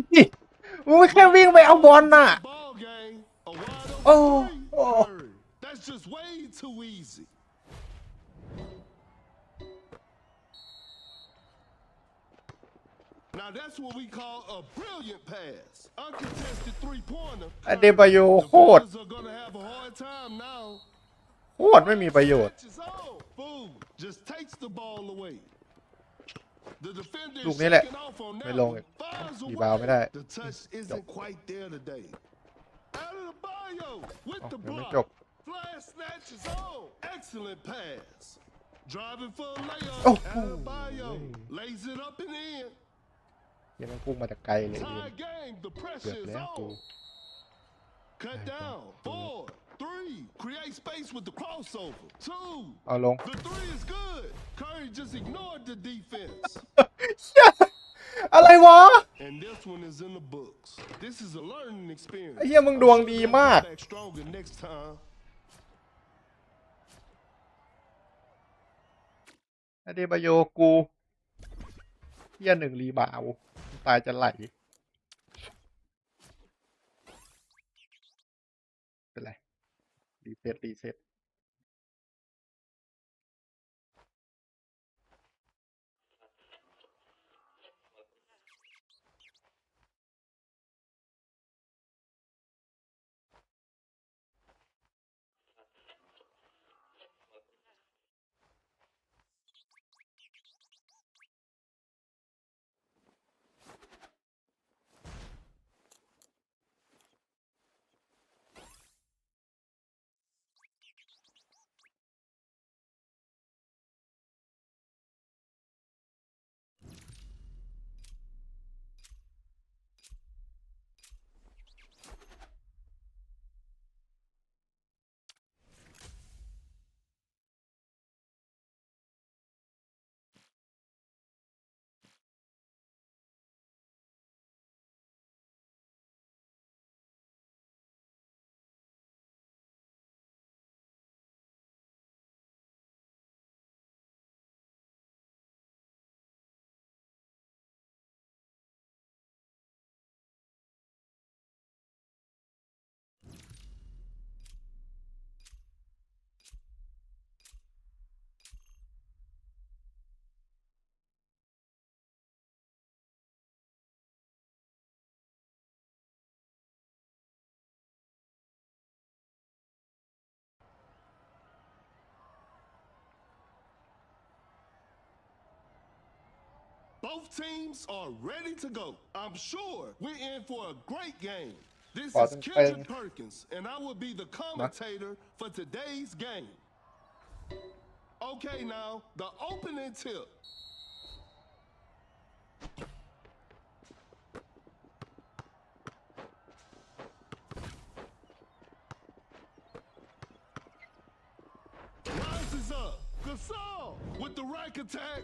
มึงแค่วิ่งไปเอาบอลน่ะ Ball game. A wide open Oh, three. oh. Curry. That's just way too easy. Now that's what we call a brilliant pass. Uncontested three-pointer. อาเดบาโยโคตร Defenders are gonna have a hard time now. โคตรไม่มีประโยชน์ Matches on. Boom. Just takes the ball away. The defender ลู is กนี้แหละ shaking off on ไม่ that ลง one. อีก Fires รีบาวไม่ได้ away. The touch isn't quite there today. Out of the bio with อ๋อ the ยังไม่ block. จบ Flash snatches on. Excellent pass. Driving for a layup. Oh. Adebayo lays it up and in. ยังมันพุ่งมาจากไกลเลย Tie game. The เกือบ pressure is แล้วกู on. Cut down. 4, 3. Create space with the crossover. 2. เอาลง The three is good. Curry just ignored the defense. อะไรวะ And this one is in the books. This is a learning experience. ไอ้เหี้ยมึงดวงดีมาก Back stronger next time. อาเดบาโยกูเหี้ยหนึ่งรีบาวตายจะไหลเป็นไรรีเซ็ต Both teams are ready to go. I'm sure we're in for a great game. This is Pardon, Kendrick Perkins, and I will be the commentator for today's game. Okay, now, the opening tip. Rises up. Gasol with the rack attack.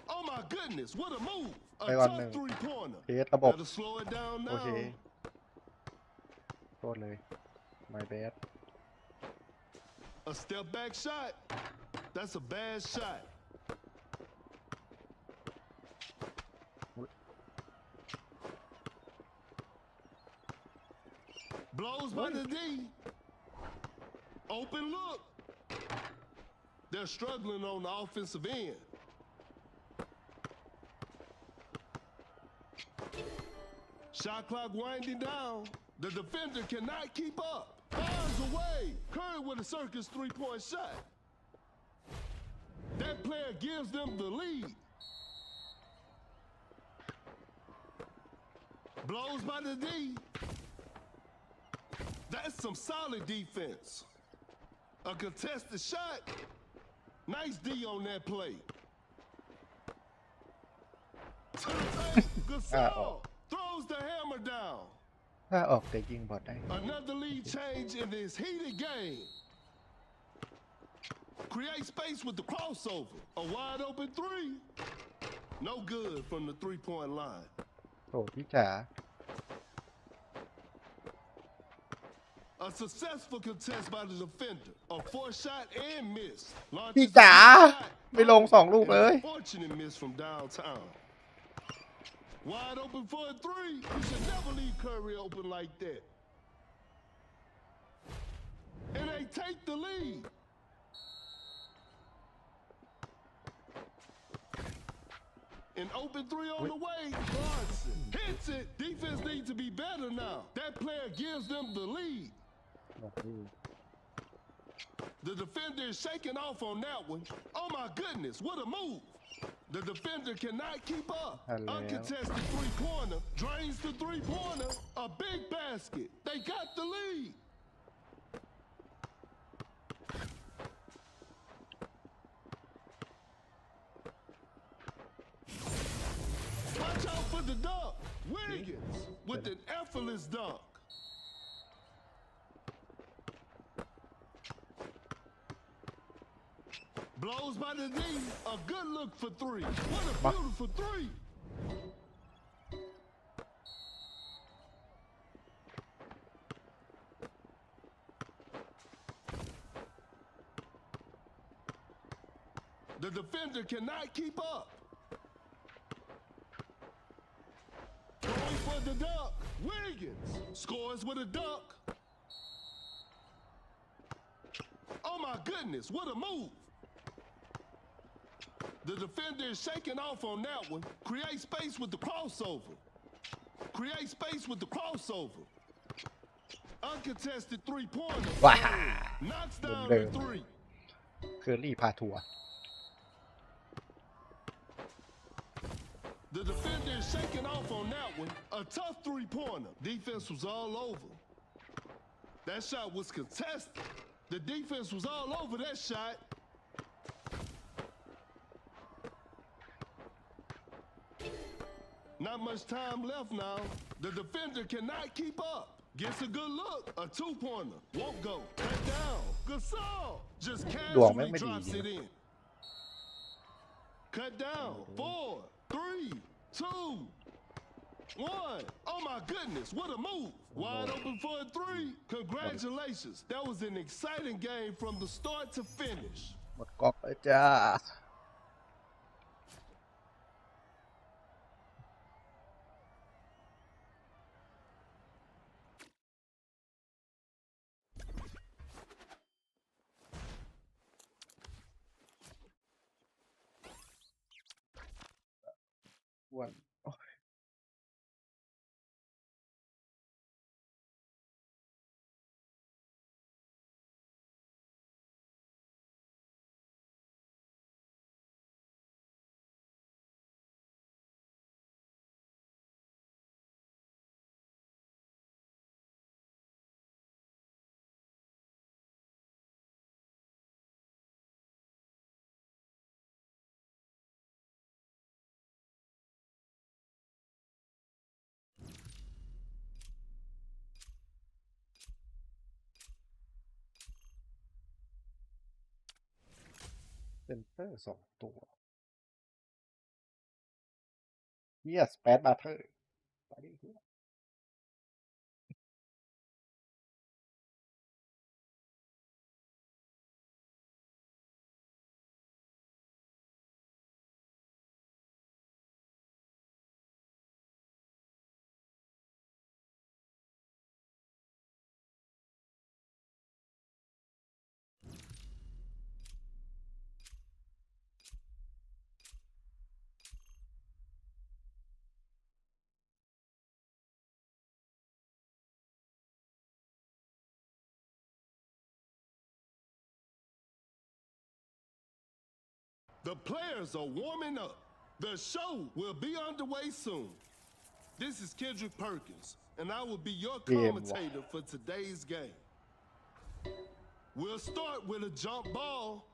Oh my goodness, what a move. A tough three-pointer. เทสระบบ Gotta slow it down โอเค now. โทษเลย my bad A step back shot. That's a bad shot. Blows by the D. Open look. They're struggling on the offensive end. Shot clock winding down. The defender cannot keep up. Fires away. Curry with a circus three-point shot. That player gives them the lead. Blows by the D. That's some solid defense. A contested shot. Nice D on that play. To the paint. Gasol throws the hammer down. ถ้าออกแต่ยิงบอลได้ Another lead change in this heated game. Create space with the crossover. A wide open three. No good from the three-point line. โอ้พี่จ๋า A successful contest by the defender. A forced shot and miss. พี่จ๋าไม่ลง2 ลูกเลย Fortunate miss from downtown. Wide open for a three. You should never leave Curry open like that. And they take the lead. An open three on the way. Bronson hits it. Defense needs to be better now. That player gives them the lead. The defender is shaking off on that one. Oh my goodness, what a move. The defender cannot keep up. Uncontested three-pointer. Drains the three-pointer. A big basket. They got the lead. Watch out for the dunk. Wiggins with an effortless dunk. Blows by the D. A good look for three. What a beautiful three. The defender cannot keep up. Going for the dunk. Wiggins scores with a dunk. Oh my goodness, what a move. The defender is shaking off on that one. Create space with the crossover. Create space with the crossover. Uncontested three-pointer. ว้า Knocks มุม down เดิ the ม three. เคอรี่พาทัวร์ The defender is shaking off on that one. A tough three-pointer. Defense was all over. That shot was contested. The defense was all over that shot. Not much time left now. The defender cannot keep up. Gets a good look. A two-pointer. Won't go. Cut down. Gasol just ดวงแม่ง casually ไม่ดี drops จริง it in. Cut down. 4, 3, 2, 1. Oh my goodness, what a move. Wide open for a three. Congratulations. That was an exciting game from the start to finish. หมดก๊อกเลยจ้าอ้วน เซนเตอร์2 ตัวเฮียสเปซบาร์เทอร์ไปดิเหี้ย The players are warming up. The show will be underway soon. This is Kendrick Perkins, and I will be your commentator for today's game. We'll start with a jump ball,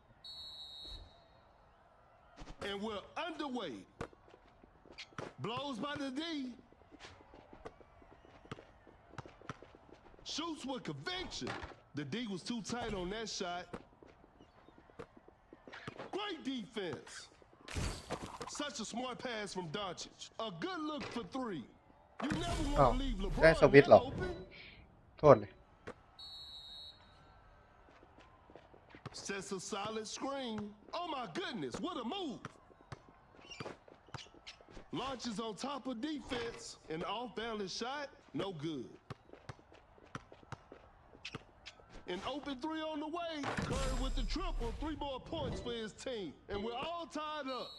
and we're underway. Blows by the D. Shoots with conviction. The D was too tight on that shot. Great defense. Such a smart pass from Doncic. A good look for three. You never want to leave LeBron that open. โทษเลย Sets a solid screen. Oh my goodness, what a move. Launches on top of defense. An off-balance shot, no good. An open three on the way. Curry with the triple. 3 more points for his team. And we're all tied up.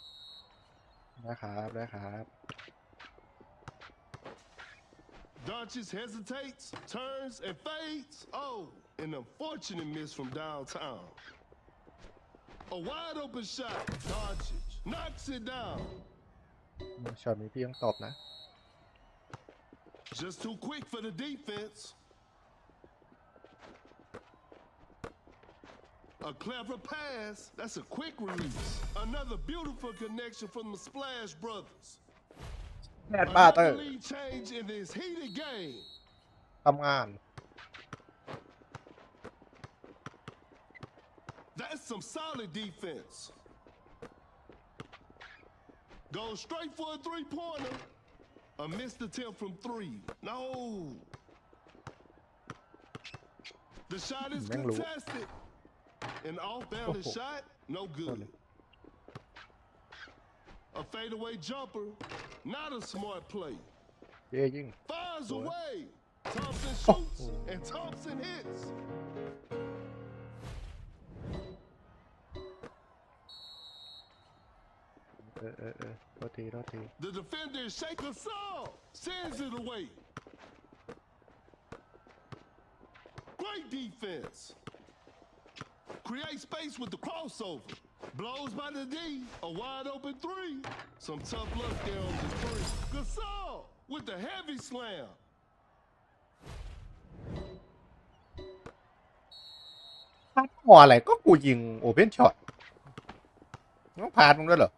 นะครับ Doncic hesitates, turns, and fades. Oh, an unfortunate miss from downtown. A wide open shot. Doncic knocks it down. ช็อตนี้พี่ต้องตบนะ Just too quick for the defense. A clever pass. That's a quick release. Another beautiful connection from the Splash Brothers. แนทบาร์เตอ Another ร์ lead change in this heated game. ทำงาน That's some solid defense. Goes straight for a three-pointer. A missed attempt from 3. No. The shot is contested. An off-balance shot, no good. A fadeaway jumper, not a smart play. เย่ยิง Fires away. Thompson shoots and Thompson hits.โทษที The defender shakes the saw, sends it away. Great defense. Create space with the crossover. Blows by the D. A wide open 3. Some tough luck there on the 3. Gasol with the heavy slam. หัวอะไรก็กูยิงโอเพนช็อตต้องพาดมึงด้วยเหรอ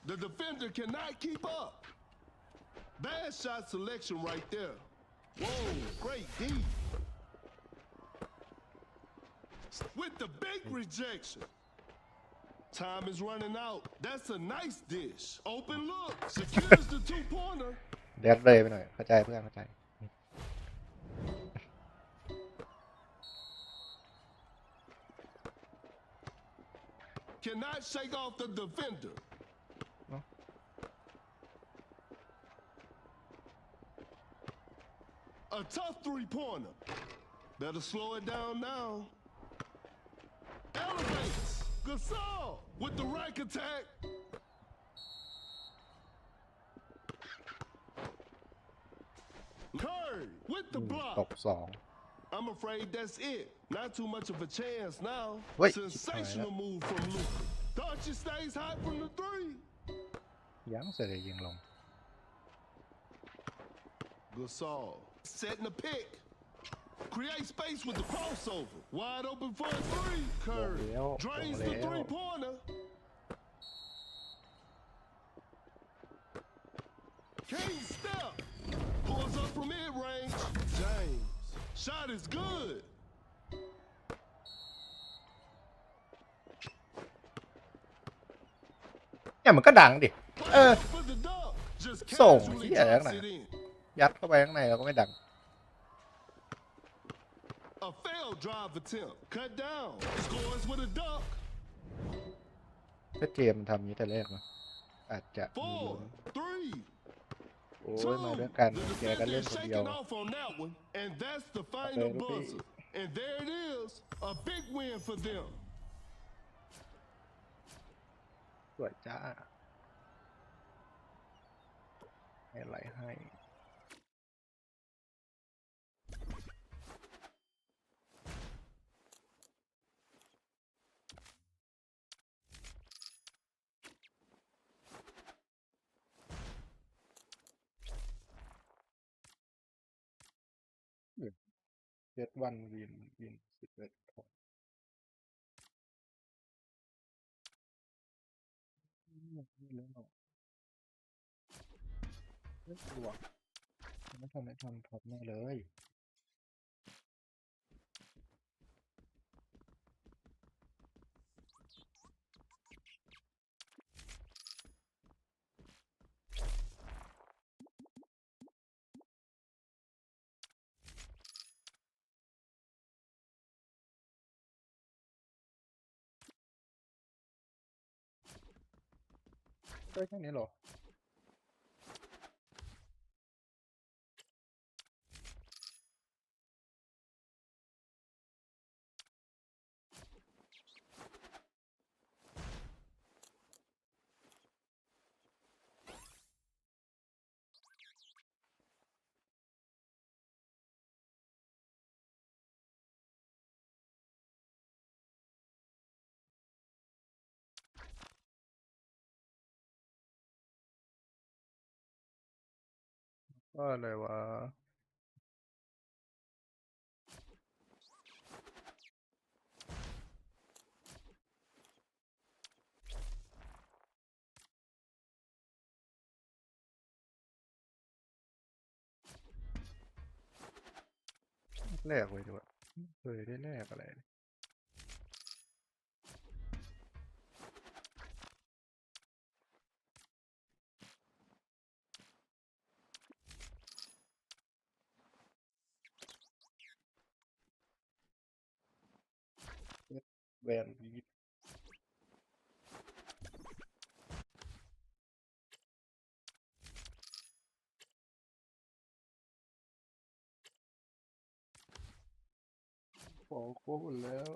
The defender cannot keep up. Bad shot selection right there. Whoa, great D. With the big rejection. Time is running out. That's a nice dish. Open look. Secures the two-pointer. เด็ดเลยไปหน่อยเข้าใจเพื่อนเข้าใจ Cannot shake off the defender. A tough three-pointer. Better slow it down now. Elevates. Gasol with the rack attack. Curry with the ต block. ก2 I'm afraid that's it. Not too much of a chance now. Wait. Sensational move from Luka. Doncic stays hot from the 3. ยังเสร็จยิงลง Gasol setting the pick. Create space with the crossover. Wide open for a 3. Curry drains the three-pointer. King step. Pulls up from mid-range. James. Shot is good. เนี่ยมันก็ดังดิ For the dunk. Just ส่ง casually ที่อะไร drops ข้างใน it in. ยัดเข้าไปข้างในแล้วก็ไม่ดัง A failed drive attempt. Cut down. Scores with a dunk. ถ้าเจมส์ทำนี้แต่แรกนะอาจจะมีลุ้ 4, น 3, โอ้ยมาด้วยกัน The แกก็เล่น defender คนเดียว shaking off on that one, and that's the final buzzer. And there it is, a big win for them. สวยจ้าให้ไหลให้เจ็ดวันวิน11 คนนี่เรื่องหรอไม่ตัวไม่ทันท็อปแน่เลยได้แค่นี้หรอก็อะไรวะแลกเลยดีกว่าเคยได้แลกอะไรแวนวีดของโค้ดแล้ว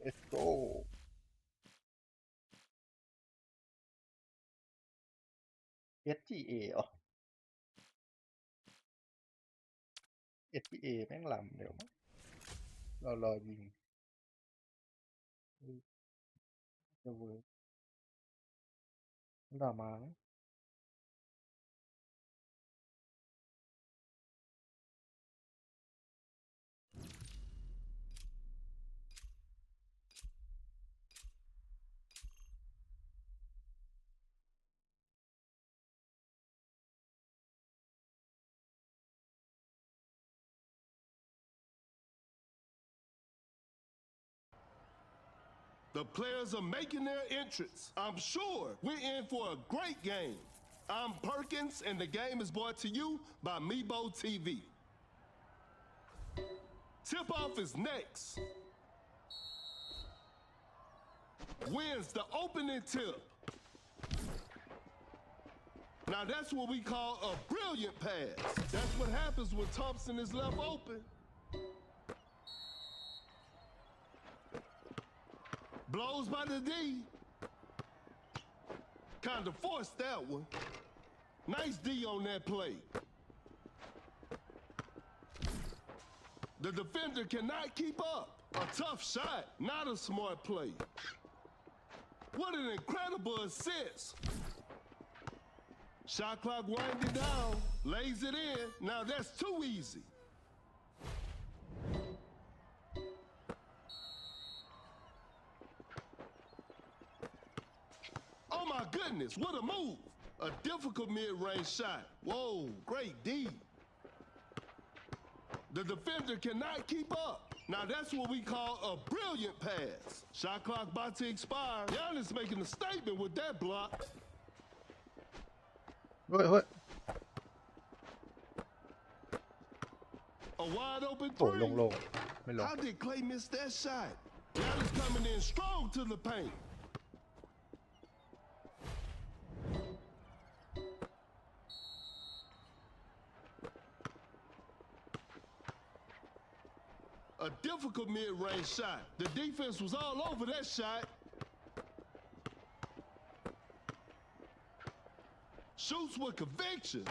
let's go SGA อ๋อ SGA แม่งลำเดี๋ยวมั้งรอยิงจะเวิร์กด่ามาไหม The players are making their entrance. I'm sure we're in for a great game. I'm Perkins, and the game is brought to you by Meebo TV. Tip-off is next. Wins the opening tip. Now that's what we call a brilliant pass. That's what happens when Thompson is left open. Blows by the D. Kind of forced that one. Nice D on that play. The defender cannot keep up. A tough shot, not a smart play. What an incredible assist. Shot clock winding down, lays it in. Now that's too easy. Oh my goodness, what a move. A difficult mid-range shot. Whoa, great D. The defender cannot keep up. Now that's what we call a brilliant pass. Shot clock about to expire. Giannis making a statement with that block. เฮ้ย A wide open โอ้ three. โล่งๆไม่ลง How did Clay miss that shot? Giannis coming in strong to the paint. A difficult mid-range shot. The defense was all over that shot. Shoots with conviction.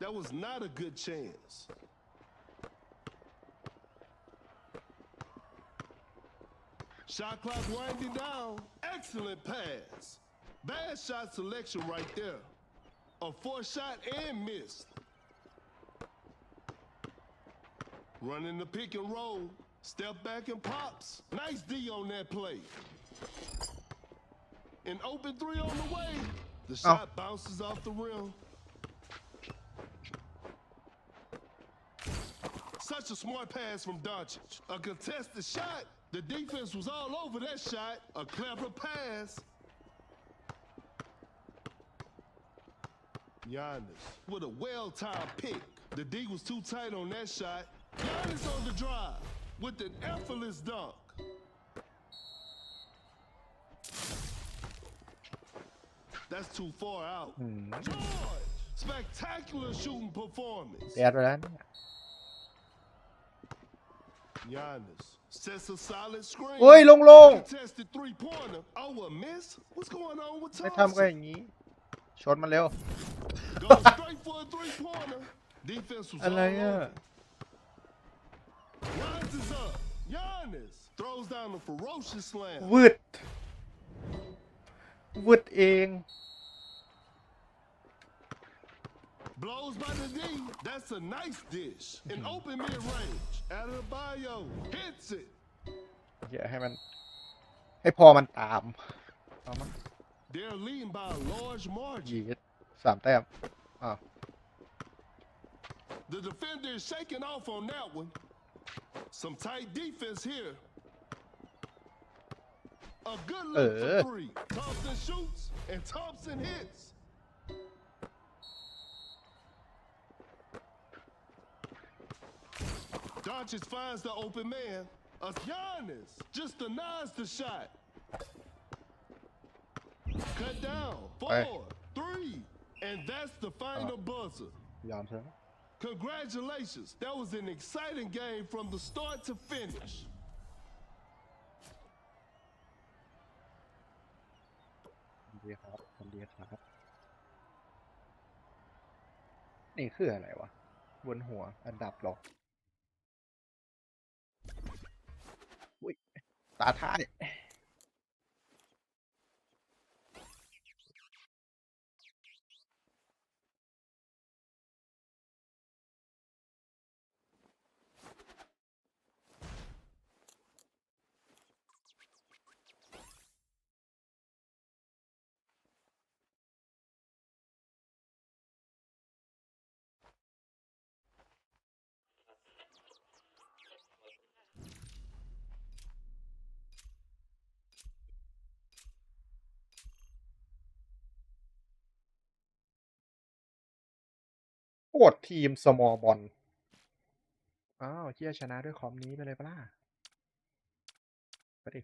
That was not a good chance. Shot clock winding down. Excellent pass. Bad shot selection right there. A forced shot and missed. Running the pick and roll. Step back and pops. Nice D on that play. An open three on the way. The shot bounces off the rim. Such a smart pass from Doncic. A contested shot. The defense was all over that shot. A clever pass. Giannis with a well-timed pick. The D was too tight on that shot. Giannis on the drive with an effortless dunk. That's too far out. George, spectacular shooting performance. แดดไปแล้วเนี่ย Giannis sets a solid screen. เฮ้ยโล่ง Contested three-pointer. Oh, a miss? What's going on with ๆไม่ทำก็ Thompson? อย่างนี้ ชนมันเร็ว Goes straight for a three-pointer. Defense was อะไร all อ่ะ over. Rises up. Giannis throws down a ferocious slam. วืดเอง Blows by the D. That's a nice dish. An open mid-range. Adebayo hits it. อย่าให้มัน ให้พอมันตามเอามา They're leading by a large margin. ยีด3 แต้มอ้าว The defender is shaking off on that one. Some tight defense here. A good look for three. Thompson shoots and Thompson hits. Doncic finds the open man. Giannis just denies the shot. Cut down. 4, 3, and that's the final buzzer. ยอมเถอะ Congratulations. That was an exciting game from the start to finish. ดีครับดีครับ นี่คืออะไรวะ บนหัวอันดับหรอ อุ้ย ตาท้าย โคตรทีมสมอลบอลอ้าวเชี่ยชนะด้วยคอมนี้ไปเลยปะล่ะไปดิ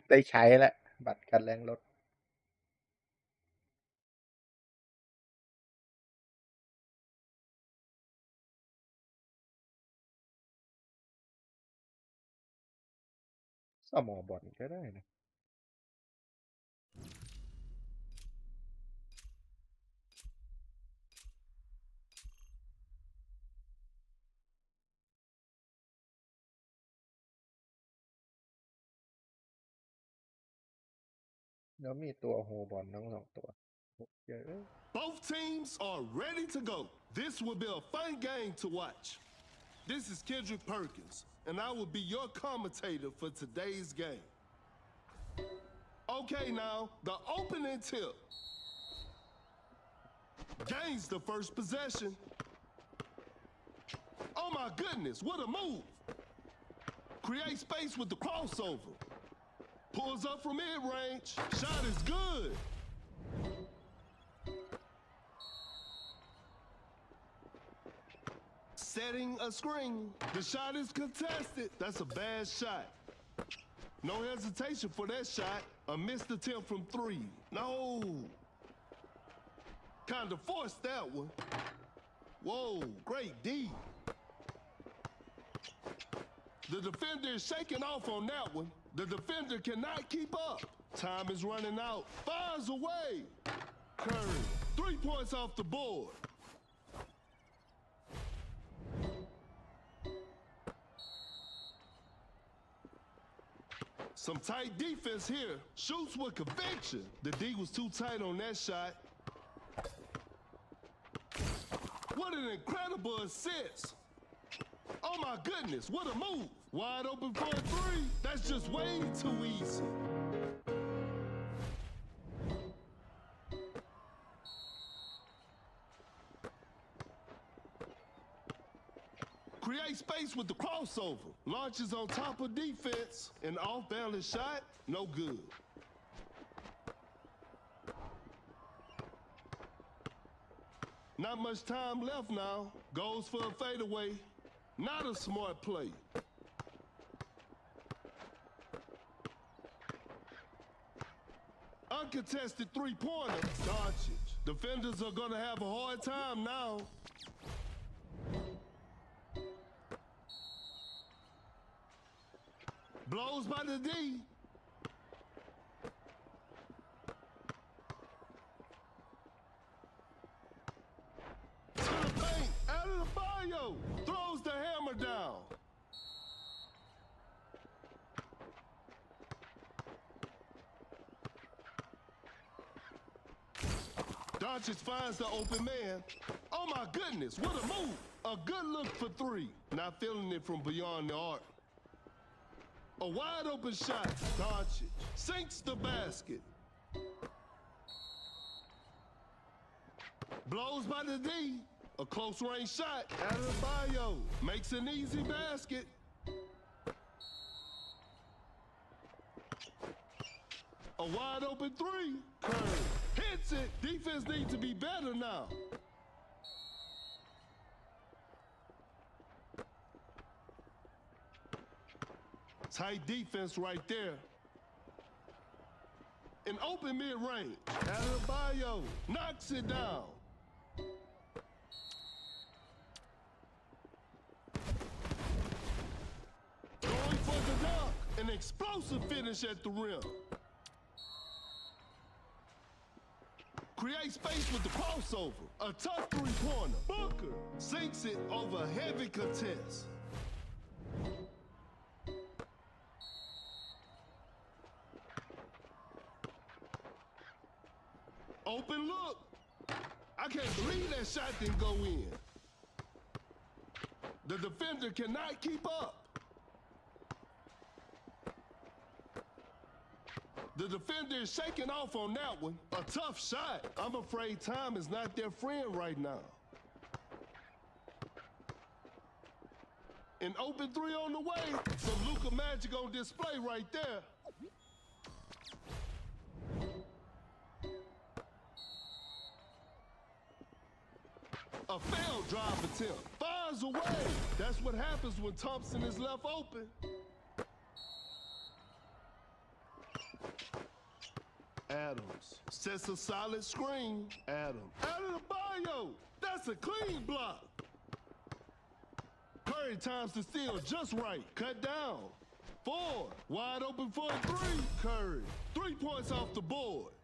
ได้ใช้แล้วบัตรกันแรงรถสมอลบอลก็ได้นะแล้วมีตัวโฮบอลทั้ง2 ตัว เยอะ Both teams are ready to go. This will be a fun game to watch. This is Kendrick Perkins, and I will be your commentator for today's game. Okay, now, the opening tip. Gains the first possession. Oh my goodness, what a move. Create space with the crossover. Pulls up from mid-range. Shot is good. Setting a screen. The shot is contested. That's a bad shot. No hesitation for that shot. A missed attempt from 3. No. Kind of forced that one. Whoa, great D. The defender is shaking off on that one. The defender cannot keep up. Time is running out. Fires away. Curry. 3 points off the board. Some tight defense here. Shoots with conviction. The D was too tight on that shot. What an incredible assist. Oh my goodness, what a move. Wide open for a 3. That's just way too easy. Create space with the crossover. Launches on top of defense. An off-balance shot, no good. Not much time left now. Goes for a fadeaway. Not a smart play. Uncontested 3-pointer. Doncic. Defenders are going to have a hard time now. Blows by the D. To the paint. Out of the bio. Throws the hammer down. Doncic finds the open man. Oh my goodness, what a move. A good look for 3. Not feeling it from beyond the arc. A wide open shot. Doncic sinks the basket. Blows by the D. A close range shot. Out of the bio. Makes an easy basket. A wide open 3. Curry hits it. Defense needs to be better now. Tight defense right there. An open mid-range. Out of the bio. Knocks it down. Going for the dunk. An explosive finish at the rim. Create space with the crossover. A tough 3-pointer. Booker sinks it over a heavy contest. Open look. I can't believe that shot didn't go in. The defender cannot keep up. The defender is shaking off on that one. A tough shot. I'm afraid time is not their friend right now. An open 3 on the way. Some Luka magic on display right there. A failed drive attempt. Fires away. That's what happens when Thompson is left open. Adams sets a solid screen. Adams out of the bio. That's a clean block. Curry times the steal just right. Cut down. 4. Wide open for a 3. Curry. 3 points off the board.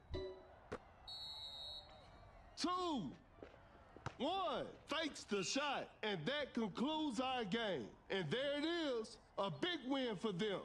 2. 1. Fakes the shot. And that concludes our game. And there it is. A big win for them.